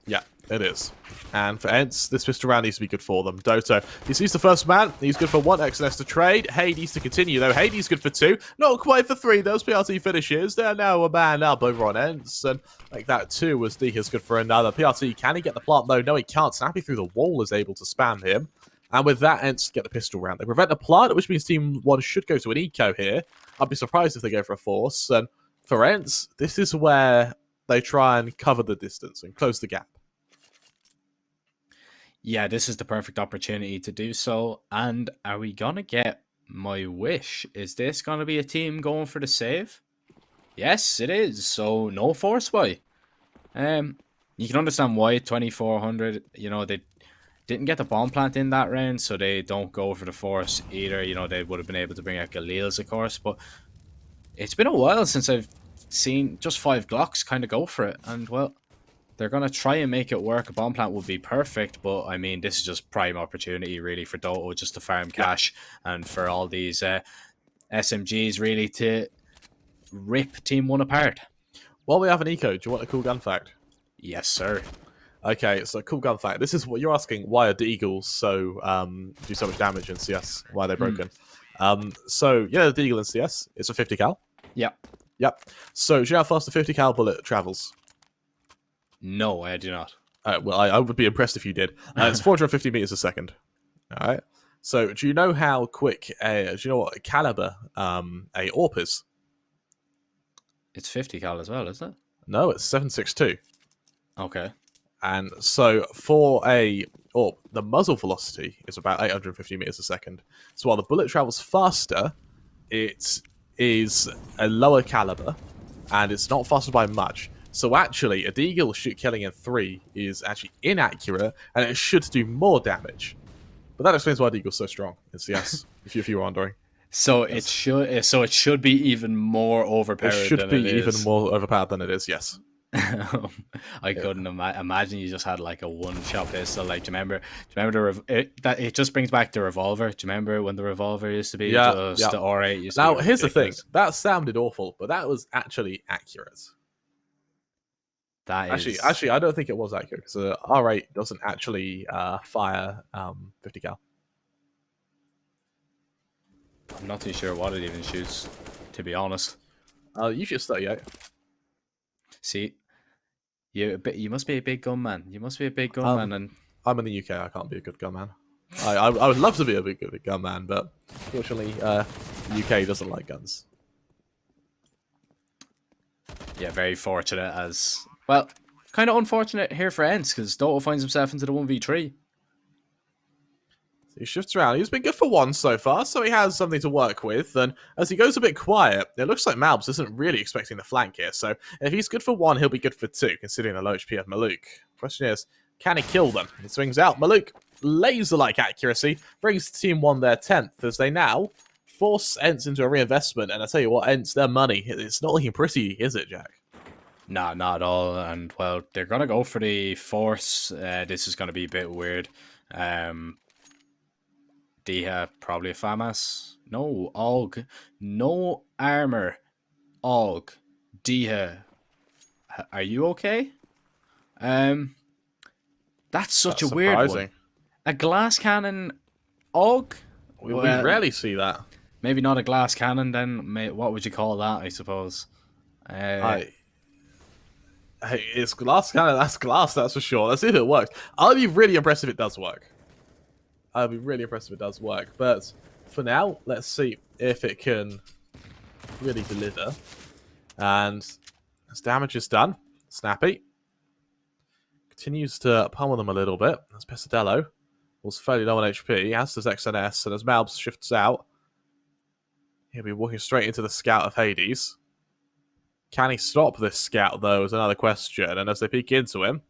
Speaker 1: Yeah, it is. And for ENCE, this pistol round needs to be good for them. Doto, he sees the first man. He's good for 1 XNS to trade. Hades to continue, though. Hades good for 2. Not quite for 3. Those PRT finishes. They're now a man up over on ENCE. And like that, too, was Dika's good for another. PRT, can he get the plant? No, he can't. Snappy through the wall is able to spam him. And with that, ENCE get the pistol round. They prevent the plant, which means TeamOne should go to an eco here. I'd be surprised if they go for a force. And for ENCE, this is where they try and cover the distance and close the gap.
Speaker 2: Yeah, this is the perfect opportunity to do so. And are we going to get my wish? Is this going to be a team going for the save? Yes, it is. So no force buy. You can understand why 2400, you know, Didn't get the bomb plant in that round, so they don't go for the force either. You know, they would have been able to bring out Galil's, of course, but it's been a while since I've seen just 5 Glocks kind of go for it. And, well, they're going to try and make it work. A bomb plant would be perfect, but, I mean, this is just prime opportunity, really, for Doto just to farm cash and for all these SMGs, really, to rip TeamOne apart.
Speaker 1: While we have an eco, do you want a cool gun fact?
Speaker 2: Yes, sir.
Speaker 1: Okay, so cool gun fact. This is what you're asking. Why are Deagles so do so much damage in CS? Why are they broken? So yeah, the Deagle in CS, it's a 50 cal.
Speaker 2: Yep.
Speaker 1: Yep. So do you know how fast a 50 cal bullet travels?
Speaker 2: No, I do not.
Speaker 1: Well, I would be impressed if you did. It's 450 meters a second. All right. So do you know how quick? Do you know what caliber a AWP is?
Speaker 2: It's 50 cal as well, isn't it?
Speaker 1: No, it's 7.62.
Speaker 2: Okay.
Speaker 1: And so for a AWP, the muzzle velocity is about 850 meters a second. So while the bullet travels faster, it is a lower caliber, and it's not faster by much. So actually, a Deagle shoot killing in 3 is actually inaccurate, and it should do more damage. But that explains why Deagle's so strong in CS, if you were wondering.
Speaker 2: So it should be even more overpowered.
Speaker 1: It should
Speaker 2: than
Speaker 1: be
Speaker 2: it
Speaker 1: even
Speaker 2: is.
Speaker 1: more overpowered than it is, yes.
Speaker 2: I couldn't imagine you just had like a one-shot pistol. Like, do you remember it just brings back the revolver? Do you remember when the revolver used to be just the R8? Used
Speaker 1: now,
Speaker 2: to be
Speaker 1: here's the thing.
Speaker 2: ridiculous.
Speaker 1: That sounded awful, but that was actually accurate.
Speaker 2: That is
Speaker 1: Actually, I don't think it was accurate because R8 doesn't actually fire 50 cal.
Speaker 2: I'm not too sure what it even shoots, to be honest.
Speaker 1: Usually it's 38.
Speaker 2: See, you must be a big gun man. You must be a big gun man, and
Speaker 1: I'm in the UK. I can't be a good gun man. I would love to be a good gun man, but unfortunately, the UK doesn't like guns.
Speaker 2: Yeah, very fortunate as well. Kind of unfortunate here for ENCE because Doto finds himself into the 1v3.
Speaker 1: He shifts around. He's been good for 1 so far, so he has something to work with. And as he goes a bit quiet, it looks like Malbs isn't really expecting the flank here. So if he's good for 1, he'll be good for 2, considering the low HP of Maluk. Question is, can he kill them? He swings out. Maluk, laser-like accuracy, brings TeamOne their 10th, as they now force ENCE into a reinvestment. And I tell you what, ENCE, their money, it's not looking pretty, is it, Jack?
Speaker 2: Nah, not at all. And, well, they're going to go for the force. This is going to be a bit weird. Diha, probably a FAMAS. No, AUG. No armor. AUG. Diha. Are you okay? That's such a weird one. A glass cannon AUG?
Speaker 1: We rarely see that.
Speaker 2: Maybe not a glass cannon then. What would you call that, I suppose?
Speaker 1: Hey, it's glass cannon. That's glass, that's for sure. Let's see if it works. I'll be really impressed if it does work. I'll be really impressed if it does work. But for now, let's see if it can really deliver. And as damage is done, Snappy continues to pummel them a little bit. As Pesadello was fairly low on HP, as does XNS, and as Malbs shifts out, he'll be walking straight into the scout of Hades. Can he stop this scout, though, is another question. And as they peek into him,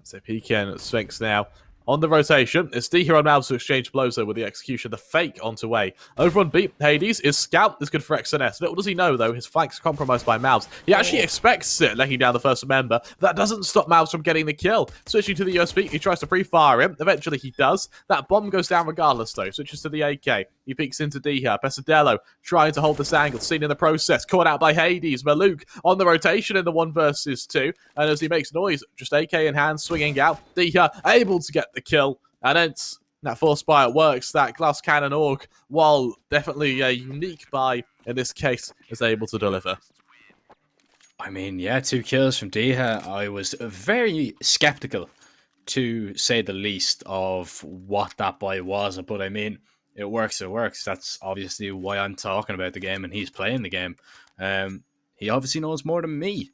Speaker 1: so peek in, Sphinx now. On the rotation, it's D here on Malbs to exchange blows though with the execution. The fake onto A. Over on B, Hades is scout. Is good for XNS. Little does he know though, his flank's compromised by Malbs. He actually expects it, letting down the first member. That doesn't stop Malbs from getting the kill. Switching to the USB, he tries to pre-fire him. Eventually he does. That bomb goes down regardless though. Switches to the AK. He peeks into D here. Pesadello trying to hold this angle. Seen in the process. Caught out by Hades. Maluk on the rotation in the 1 versus 2. And as he makes noise, just AK in hand, swinging out. D here able to get the kill. And ENCE, that force buy, it works. That glass cannon AUG, while definitely a unique buy in this case, is able to deliver.
Speaker 2: I mean, yeah, 2 kills from Diha. I was very skeptical, to say the least, of what that buy was. But I mean, it works, it works. That's obviously why I'm talking about the game and he's playing the game. He obviously knows more than me.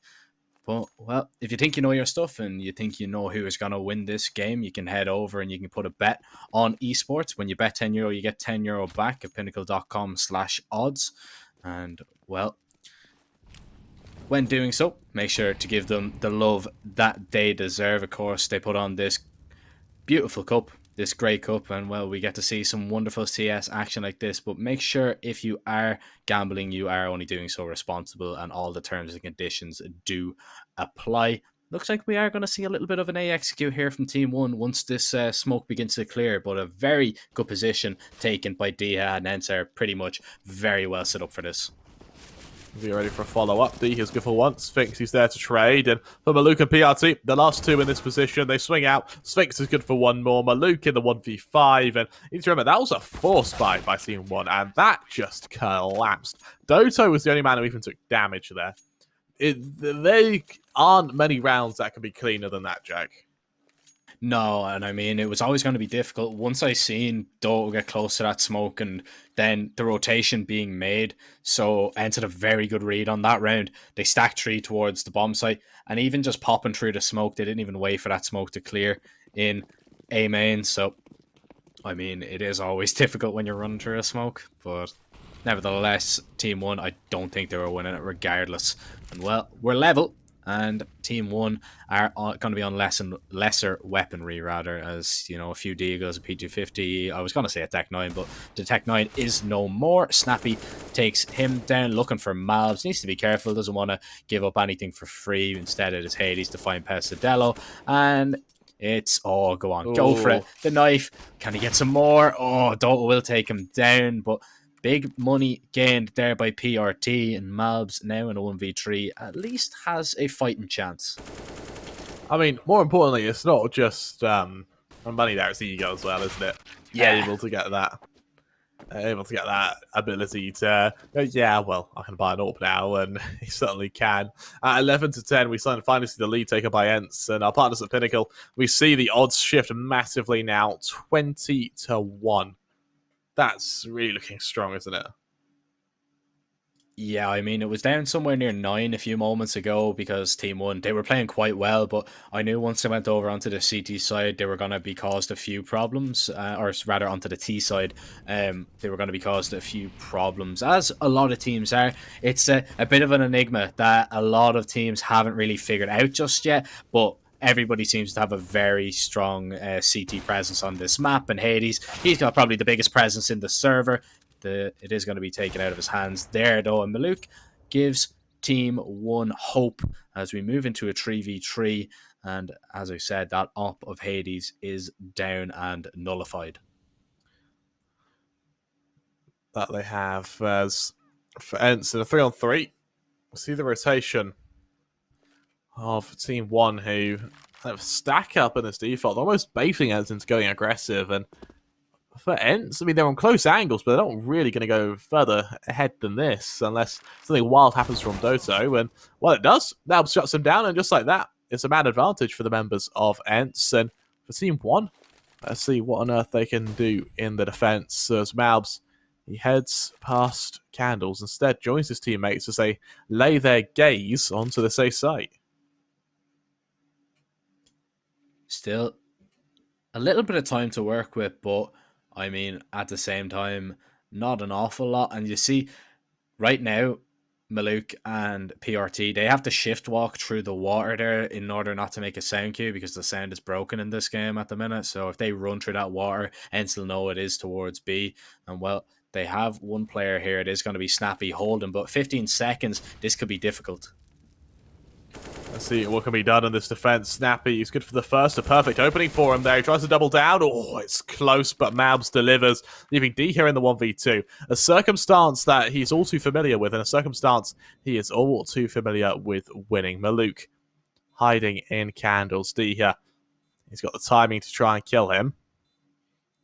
Speaker 2: But, well, if you think you know your stuff and you think you know who is going to win this game, you can head over and you can put a bet on esports. When you bet €10, you get €10 back at pinnacle.com/odds. And, well, when doing so, make sure to give them the love that they deserve. Of course, they put on this beautiful cup, this great cup, and well, we get to see some wonderful CS action like this. But make sure if you are gambling, you are only doing so responsible, and all the terms and conditions do apply. Looks like we are going to see a little bit of an A execute here from TeamOne once this smoke begins to clear, but a very good position taken by Diha, and ENCE are pretty much very well set up for this.
Speaker 1: Be ready for a follow-up. D is good for once. Sphinx is there to trade. And for Maluk and PRT, the last two in this position, they swing out. Sphinx is good for one more. Maluk in the 1v5. And you need to remember, that was a force buy by TeamOne, and that just collapsed. Doto was the only man who even took damage there. There aren't many rounds that can be cleaner than that, Jack.
Speaker 2: No, and I mean, it was always going to be difficult. Once I seen Doto get close to that smoke and then the rotation being made, so entered a very good read on that round. They stacked 3 towards the bomb site, and even just popping through the smoke, they didn't even wait for that smoke to clear in A main. So, I mean, it is always difficult when you're running through a smoke, but nevertheless, TeamOne, I don't think they were winning it regardless. And well, we're level. And TeamOne are going to be on lesser weaponry, rather, as, you know, a few Deagles, a P250. I was going to say a Tech 9, but the Tech 9 is no more. Snappy takes him down, looking for Malbs. Needs to be careful, doesn't want to give up anything for free. Instead, it is Hades to find Pesadello. And it's, oh, go on, go for it. The knife. Can he get some more? Oh, Doto will take him down, but big money gained there by PRT, and Malbs now in a 1v3 at least has a fighting chance.
Speaker 1: I mean, more importantly, it's not just money there, it's ego as well, isn't it?
Speaker 2: Yeah.
Speaker 1: Able to get that ability to, yeah, well, I can buy an AWP now, and he certainly can. At 11-10, we finally see the lead taken by ENCE, and our partners at Pinnacle, we see the odds shift massively now, 20-1. That's really looking strong, isn't it?
Speaker 2: Yeah, I mean, it was down somewhere near 9 a few moments ago because TeamOne, they were playing quite well, but I knew once they went over onto the CT side, they were going to be caused a few problems, or rather onto the T side, they were going to be caused a few problems, as a lot of teams are. It's a bit of an enigma that a lot of teams haven't really figured out just yet, but everybody seems to have a very strong CT presence on this map, and Hades, he's got probably the biggest presence in the server. It is going to be taken out of his hands there, though, and Maluk gives TeamOne hope as we move into a 3v3, and as I said, that op of Hades is down and nullified.
Speaker 1: That they have as for ENCE in a 3-on-3. We'll see the rotation of TeamOne, who kind of stack up in this default, almost baiting us into going aggressive. And for ENCE, I mean, they're on close angles, but they're not really going to go further ahead than this unless something wild happens from Doto. And well, it does. Malbs shuts them down, and just like that, it's a man advantage for the members of ENCE. And for TeamOne, let's see what on earth they can do in the defense. So as Malbs, he heads past Candles, instead joins his teammates as they lay their gaze onto the safe site.
Speaker 2: Still a little bit of time to work with, but I mean, at the same time, not an awful lot. And you see, right now, Maluk and PRT, they have to shift walk through the water there in order not to make a sound cue, because the sound is broken in this game at the minute. So if they run through that water, ENCE will know it is towards B. And well, they have one player here. It is going to be Snappy holding, but 15 seconds, this could be difficult.
Speaker 1: Let's see what can be done in this defense. Snappy is good for the first. A perfect opening for him there. He tries to double down. Oh, it's close, but Malbs delivers, leaving D here in the 1v2. A circumstance that he's all too familiar with, and a circumstance he is all too familiar with winning. Maluk hiding in Candles. D here. He's got the timing to try and kill him.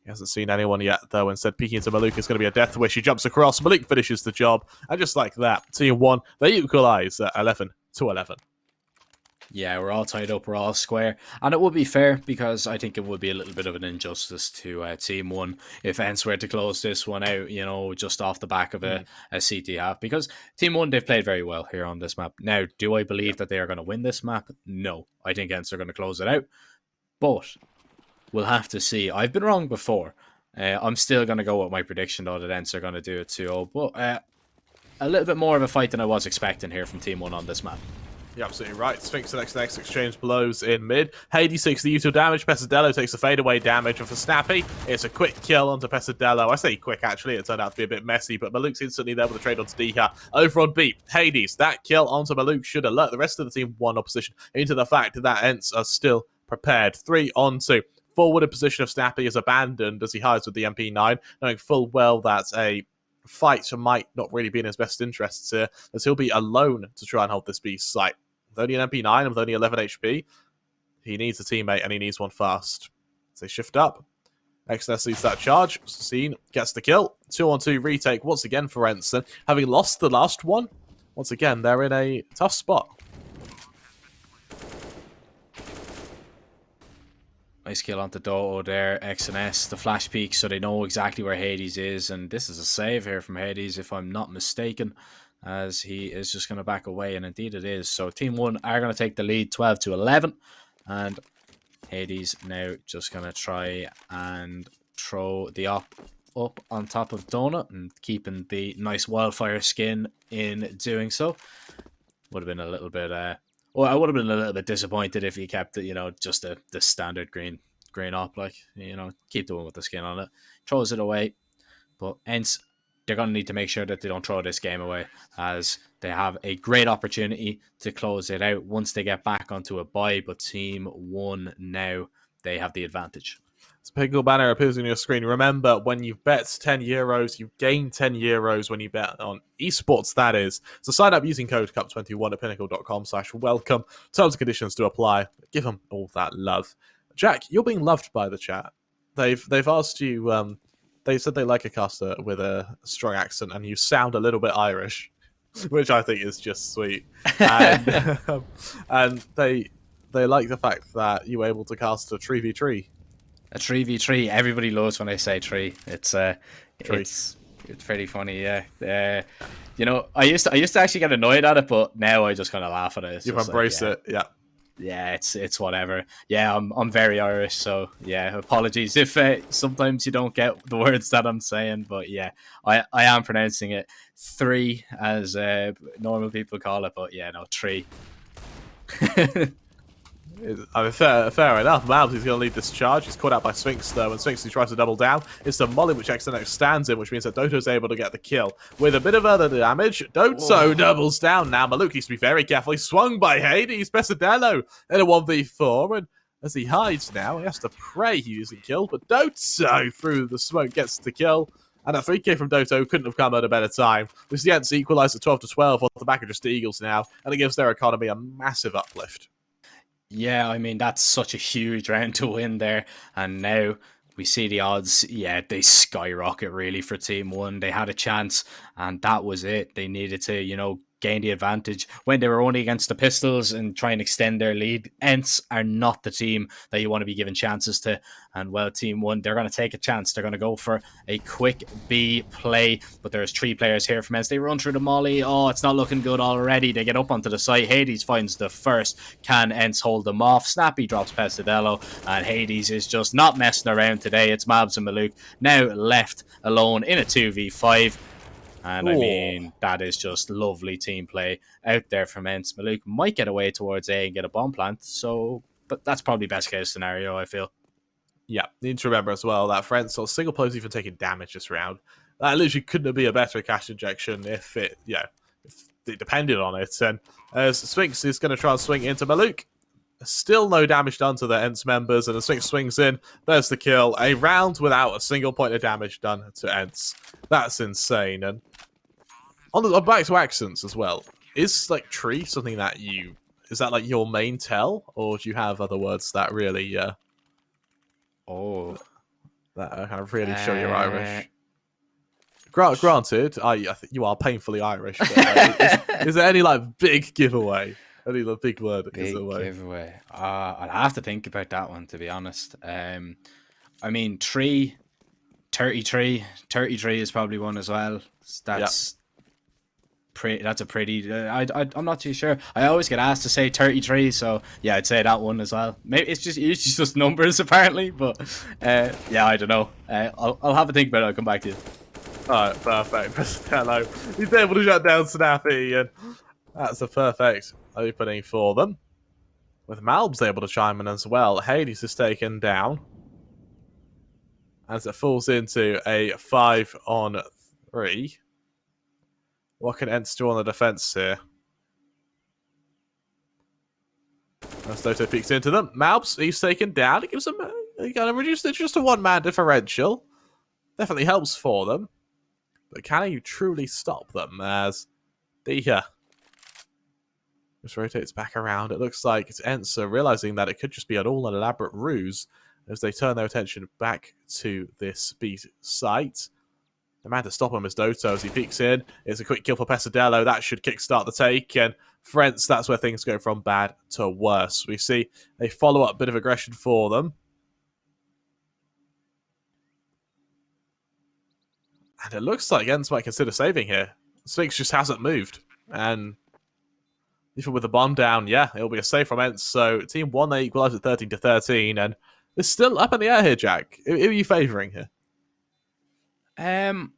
Speaker 1: He hasn't seen anyone yet, though. Instead, peeking into Maluk is going to be a death wish. He jumps across. Maluk finishes the job. And just like that, TeamOne, they equalize at 11-11.
Speaker 2: Yeah, we're all tied up, we're all square. And it would be fair because I think it would be a little bit of an injustice to TeamOne if ENCE were to close this one out, just off the back of a CT half. Because TeamOne, they've played very well here on this map. Now, do I believe that they are going to win this map? No. I think ENCE are going to close it out. But we'll have to see. I've been wrong before. I'm still going to go with my prediction, though, that ENCE are going to do it 2-0. But a little bit more of a fight than I was expecting here from TeamOne on this map.
Speaker 1: You're absolutely right. Sphinx next exchange blows in mid. Hades takes the usual damage. Pesadello takes the fadeaway damage. And for Snappy, it's a quick kill onto Pesadello. I say quick, actually. It turned out to be a bit messy, but Maluk's instantly there with a trade onto Diha. Over on B, Hades. That kill onto Maluk should alert the rest of the team one opposition into the fact that ENCE are still prepared. 3 on 2. Forwarded position of Snappy is abandoned as he hides with the MP9, knowing full well that a fight might not really be in his best interests here, as he'll be alone to try and hold this beast's sight. With only an MP9 and with only 11 HP, he needs a teammate and he needs one fast. So they shift up. XNS leads that charge. Scene gets the kill. 2-on-2 retake once again for ENCE. Having lost the last one, once again, they're in a tough spot.
Speaker 2: Nice kill onto Doto there, XNS, the flash peek, so they know exactly where Hades is, and this is a save here from Hades, if I'm not mistaken, as he is just going to back away, and indeed it is. So TeamOne are going to take the lead 12-11, and Hades now just going to try and throw the op up on top of Donut, and keeping the nice wildfire skin in doing so. Would have been a little bit... Well, I would have been a little bit disappointed if he kept it, just the standard green op, keep the one with the skin on it. Throws it away. But ENCE, they're going to need to make sure that they don't throw this game away, as they have a great opportunity to close it out once they get back onto a bye. But TeamOne now, they have the advantage.
Speaker 1: This Pinnacle banner appears on your screen. Remember, when you bet 10 euros, you gain 10 euros when you bet on Esports, that is. So sign up using code CUP21 at pinnacle.com/welcome. Terms and conditions to apply. Give them all that love. Jack, you're being loved by the chat. They've asked you, they said they like a caster with a strong accent, and you sound a little bit Irish, which I think is just sweet. And, and they like the fact that you were able to cast a 3v3.
Speaker 2: A 3v3. Everybody loves when I say 3. It's pretty funny, yeah. I used to actually get annoyed at it, but now I just kind of laugh at it.
Speaker 1: You've embraced it, yeah.
Speaker 2: Yeah, it's whatever. Yeah, I'm very Irish, so yeah, apologies if sometimes you don't get the words that I'm saying, but yeah, I am pronouncing it 3 as normal people call it, but yeah, no, 3.
Speaker 1: I mean, fair enough. Mabs is going to lead this charge. He's caught out by Sphinx, though, and Sphinx, he tries to double down. It's the molly which XNX stands in, which means that Doto's able to get the kill. With a bit of other damage, Doto doubles down. Now Maluk needs to be very careful. He's swung by Hades. Pesadello in a 1v4, and as he hides now, he has to pray he isn't killed, but Doto through the smoke gets the kill. And a 3k from Doto couldn't have come at a better time. We see ENCE equalise at 12-12 off the back of just Eagles now, and it gives their economy a massive uplift.
Speaker 2: Yeah, I mean, that's such a huge round to win there. And now we see the odds, they skyrocket really for TeamOne. They had a chance, and that was it. They needed to, gain the advantage when they were only against the Pistols and try and extend their lead. ENCE are not the team that you want to be given chances to. And well, TeamOne, they're going to take a chance. They're going to go for a quick B play, but there's 3 players here from ENCE. They run through the molly. Oh, it's not looking good already. They get up onto the site. Hades finds the first. Can ENCE hold them off? Snappy drops Pesadello, and Hades is just not messing around today. It's Mabs and Maluk now left alone in a 2v5. And I mean, that is just lovely team play out there from ENCE. Maluk might get away towards A and get a bomb plant. But that's probably best case scenario, I feel.
Speaker 1: Yeah, need to remember as well that for ENCE, so single players even taking damage this round. That literally couldn't be a better cash injection if it depended on it. And as Sphinx is going to try and swing into Maluk. Still no damage done to the ENCE members, and the Sphinx swings in. There's the kill. A round without a single point of damage done to ENCE. That's insane. And on back to accents as well. Is like tree something that is that like your main tell, or do you have other words that really that kind of really show you're Irish? Granted, I think you are painfully Irish. But, is there any like big giveaway? Only the big word is
Speaker 2: Big
Speaker 1: away.
Speaker 2: giveaway. I'll have to think about that one, to be honest. I mean, 33 is probably one as well.
Speaker 1: Yeah.
Speaker 2: That's that's a pretty. I'm not too sure. I always get asked to say 33, so yeah, I'd say that one as well. Maybe it's just numbers apparently, but yeah, I don't know. I'll have a think about it. I'll come back to you.
Speaker 1: Alright, perfect. Hello. He's able to shut down Snappy, and that's a perfect opening for them. With Malbs able to chime in as well. Hades is taken down. As it falls into a 5-on-3. What can ENCE do on the defense here? As Doto peeks into them. Malbs, he's taken down. It gives them he kind of reduced it just to 1-man differential. Definitely helps for them. But can he truly stop them as Dia just rotates back around? It looks like it's ENCE realizing that it could just be an all elaborate ruse as they turn their attention back to this B site. The man to stop him is Doto as he peeks in. It's a quick kill for Pesadello. That should kickstart the take. And for ENCE, that's where things go from bad to worse. We see a follow-up bit of aggression for them. And it looks like ENCE might consider saving here. Sphinx just hasn't moved. And even with the bomb down, yeah, it'll be a save from ENCE. So TeamOne, they equalize at 13-13. And it's still up in the air here, Jack. Who are you favouring here?
Speaker 2: I'd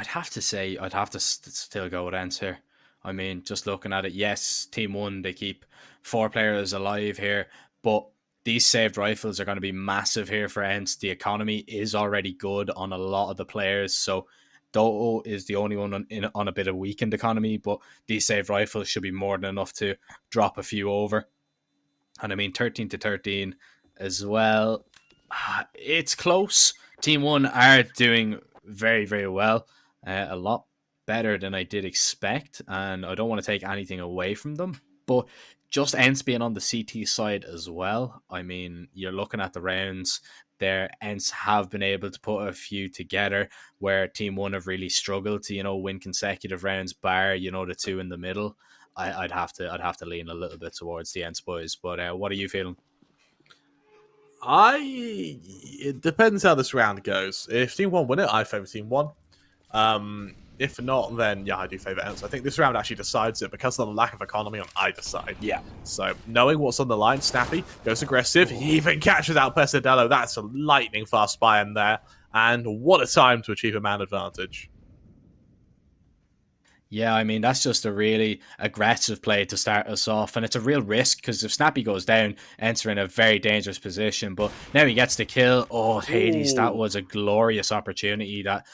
Speaker 2: have to say I'd have to still go with ENCE here. I mean, just looking at it, yes, TeamOne, they keep 4 players alive here, but these saved rifles are going to be massive here for ENCE. The economy is already good on a lot of the players, so Doto is the only one on a bit of weakened economy, but these saved rifles should be more than enough to drop a few over. And I mean, 13-13 as well. It's close. TeamOne are doing very, very well. A lot better than I did expect. And I don't want to take anything away from them. But just ENCE being on the CT side as well. I mean, you're looking at the rounds there. ENCE have been able to put a few together where TeamOne have really struggled to, win consecutive rounds, bar, the 2 in the middle. I'd have to lean a little bit towards the ENCE boys. But what are you feeling?
Speaker 1: It depends how this round goes. If TeamOne win it, I favour TeamOne. If not, then yeah, I do favour ENCE. I think this round actually decides it because of the lack of economy on either side.
Speaker 2: Yeah.
Speaker 1: So knowing what's on the line, Snappy goes aggressive. He even catches out Pesadello. That's a lightning fast by him there. And what a time to achieve a man advantage.
Speaker 2: Yeah, I mean, that's just a really aggressive play to start us off. And it's a real risk because if Snappy goes down, ENCE are in a very dangerous position. But now he gets the kill. Oh, Hades, that was a glorious opportunity that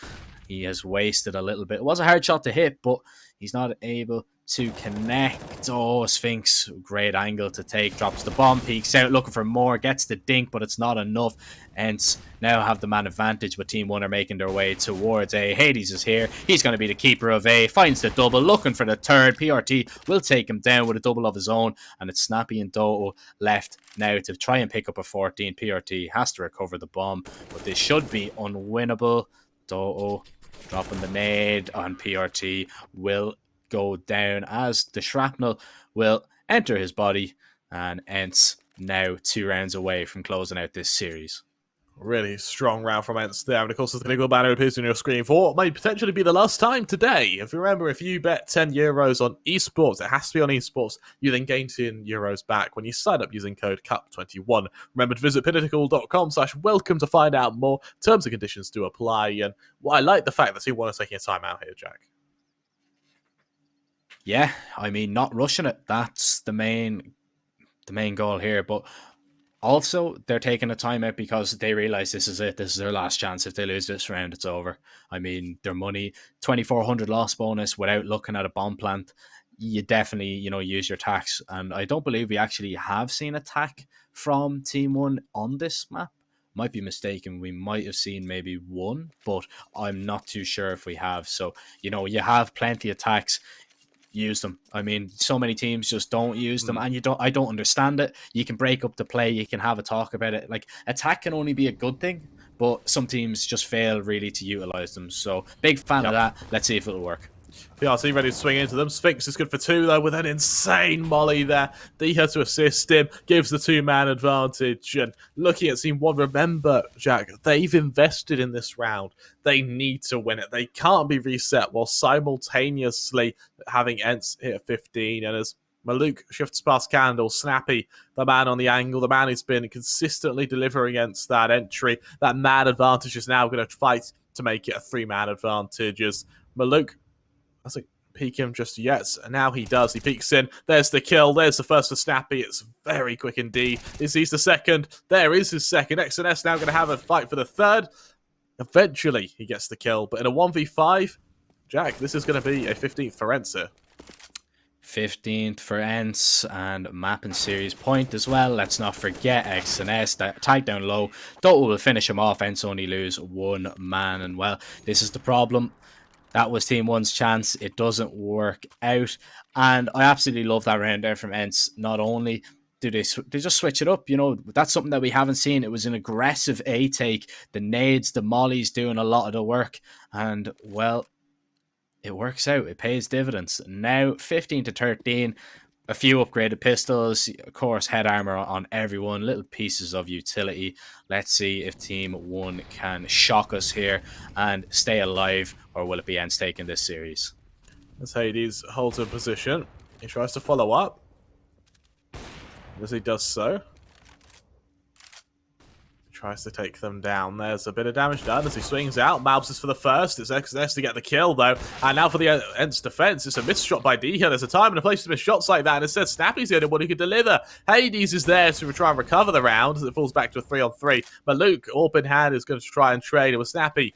Speaker 2: he has wasted a little bit. It was a hard shot to hit, but he's not able to connect. Oh, Sphinx, great angle to take. Drops the bomb, peeks out, looking for more. Gets the dink, but it's not enough. ENCE now have the man advantage, but TeamOne are making their way towards A. Hades is here. He's going to be the keeper of A. Finds the double, looking for the third. PRT will take him down with a double of his own, and it's Snappy and Doto left now to try and pick up a 14. PRT has to recover the bomb, but this should be unwinnable. Doto dropping the nade, and PRT will go down as the shrapnel will enter his body, and ENCE now 2 rounds away from closing out this series.
Speaker 1: Really strong round from ENCE there, and of course the Pinnacle banner appears on your screen for what might potentially be the last time today. If you remember, if you bet €10 on Esports, it has to be on Esports, you then gain €10 back when you sign up using code CUP21. Remember to visit pinnacle.com/welcome to find out more. Terms and conditions do apply, and I like the fact that TeamOne is taking a time out here, Jack.
Speaker 2: Yeah, I mean, not rushing it. That's the main goal here, but also, they're taking a timeout because they realize this is it. This is their last chance. If they lose this round, it's over. I mean, their money, 2,400 loss bonus without looking at a bomb plant. You definitely, use your tax. And I don't believe we actually have seen attack from TeamOne on this map. Might be mistaken. We might have seen maybe one, but I'm not too sure if we have. So, you have plenty of attacks. Use them. I mean, so many teams just don't use them, and I don't understand it. You can break up the play, you can have a talk about it. Like, attack can only be a good thing, but some teams just fail really to utilize them. So big fan of that. Let's see if it'll work.
Speaker 1: PRT ready to swing into them. Sphinx is good for 2, though, with an insane molly there. Diha to assist him, gives the 2-man advantage. And looking at TeamOne, remember, Jack, they've invested in this round. They need to win it. They can't be reset while simultaneously having ENCE hit 15. And as Maluk shifts past Candle, Snappy, the man on the angle, the man who's been consistently delivering against that entry. That man advantage is now going to fight to make it a 3-man advantage as Maluk doesn't peek him just yet, and now he does. He peeks in. There's the kill. There's the first for Snappy. It's very quick indeed. Is he the second? There is his second. XNS now going to have a fight for the third. Eventually, he gets the kill, but in a 1v5, Jack, this is going to be a 15th for ENCE.
Speaker 2: 15th for ENCE and map and series point as well. Let's not forget XNS, that tag down low. Thought we will finish him off. ENCE only lose 1 man, and well, this is the problem. That was TeamOne's chance. It doesn't work out. And I absolutely love that round there from ENCE. Not only do they just switch it up, you know, that's something that we haven't seen. It was an aggressive A take. The nades, the mollies doing a lot of the work. And, well, it works out. It pays dividends. Now, 15 to 13. A few upgraded pistols, of course, head armor on everyone, little pieces of utility. Let's see if TeamOne can shock us here and stay alive, or will it be ENCE taking this series?
Speaker 1: As Hades holds a position, he tries to follow up. As he does so, tries to take them down. There's a bit of damage done as he swings out. Malbs is for the first. It's XS to get the kill, though. And now for the ENCE defense. It's a missed shot by Diha. There's a time and a place to miss shots like that. And instead, Snappy's the only one who can deliver. Hades is there to try and recover the round as it falls back to a 3-on-3. But Luke, AWP in hand, is going to try and trade it with Snappy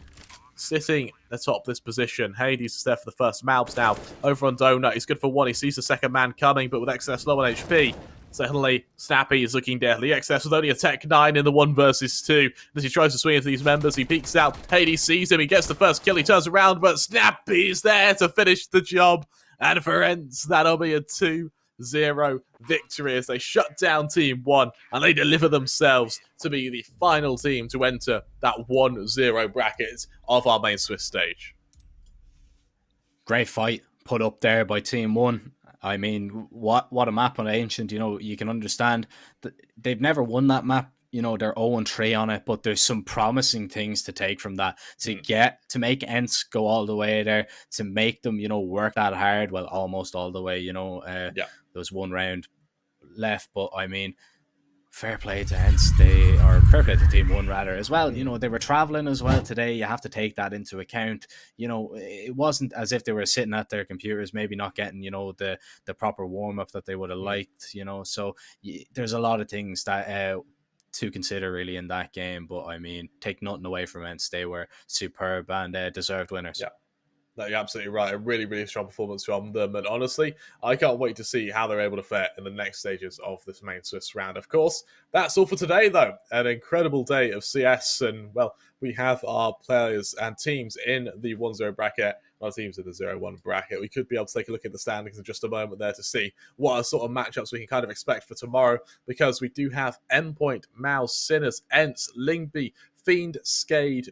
Speaker 1: sitting atop this position. Hades is there for the first. Malbs now over on Donut. He's good for 1. He sees the second man coming, but with XS low on HP. Suddenly, Snappy is looking deadly. XS with only a Tech 9 in the 1 versus 2. As he tries to swing into these members, he peeks out. Hades sees him. He gets the first kill. He turns around, but Snappy is there to finish the job. And for ENCE, that'll be a 2-0 victory as they shut down TeamOne and they deliver themselves to be the final team to enter that 1-0 bracket of our main Swiss stage.
Speaker 2: Great fight put up there by TeamOne. I mean, what a map on Ancient, you know, you can understand that they've never won that map, you know, they're 0-3 on it, but there's some promising things to take from that, to make ENCE go all the way there, to make them, you know, work that hard, well, almost all the way, you know, there was 1 round left, but I mean, fair play to ENCE, fair play to TeamOne rather as well. You know, they were traveling as well today. You have to take that into account. You know, it wasn't as if they were sitting at their computers, maybe not getting, you know, the proper warm up that they would have liked. You know, so there's a lot of things that to consider really in that game. But I mean, take nothing away from ENCE. They were superb and deserved winners.
Speaker 1: Yeah. No, you're absolutely right. A really, really strong performance from them. And honestly, I can't wait to see how they're able to fare in the next stages of this main Swiss round. Of course, that's all for today, though. An incredible day of CS. And, well, we have our players and teams in the 1-0 bracket. Our teams in the 0-1 bracket. We could be able to take a look at the standings in just a moment there to see what sort of matchups we can kind of expect for tomorrow, because we do have Endpoint, Mouse, Sinners, ENCE, Lingby, Fiend, Skade,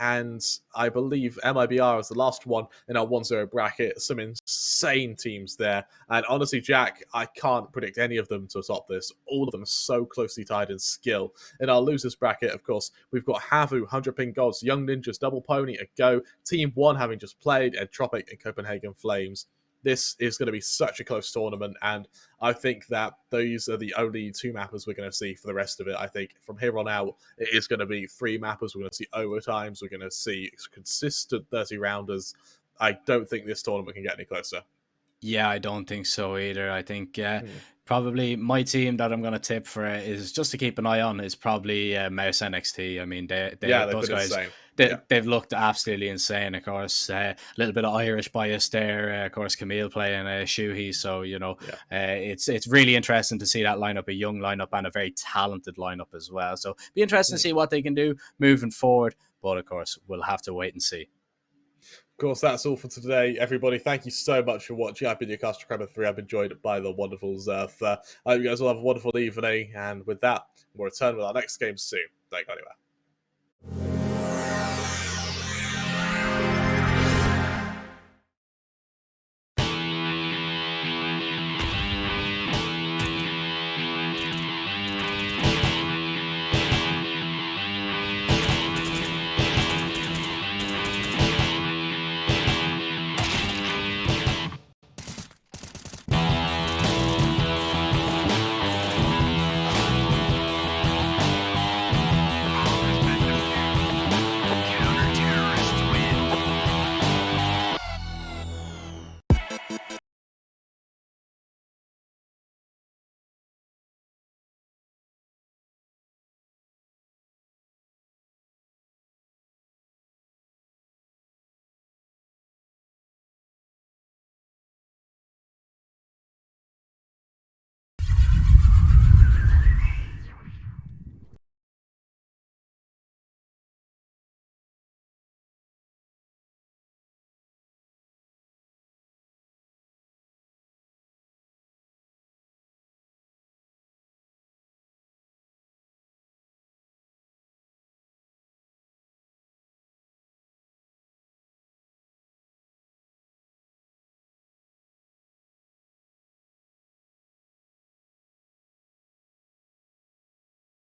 Speaker 1: and I believe MIBR is the last one in our 1-0 bracket. Some insane teams there. And honestly, Jack, I can't predict any of them to top this. All of them are so closely tied in skill. In our losers bracket, of course, we've got Havu, 100 Ping Gods, Young Ninjas, Double Pony, a Go, TeamOne having just played, Entropic and Copenhagen Flames. This is going to be such a close tournament, and I think that those are the only 2 mappers we're going to see for the rest of it. I think from here on out, it is going to be 3 mappers. We're going to see overtimes. We're going to see consistent 30-rounders. I don't think this tournament can get any closer.
Speaker 2: Yeah, I don't think so either. I think probably my team that I'm going to tip for it is just to keep an eye on is probably Mouse NXT. I mean, those guys, they've looked absolutely insane. Of course, a little bit of Irish bias there. Of course, Camille playing Shuhei. So, you know, it's really interesting to see that lineup, a young lineup and a very talented lineup as well. So be interesting to see what they can do moving forward. But of course, we'll have to wait and see.
Speaker 1: Of course, that's all for today, everybody. Thank you so much for watching. I've been your caster Kramer 3. I've been joined by the wonderful Zerf. I hope you guys will have a wonderful evening. And with that, we'll return with our next game soon. Don't go anywhere.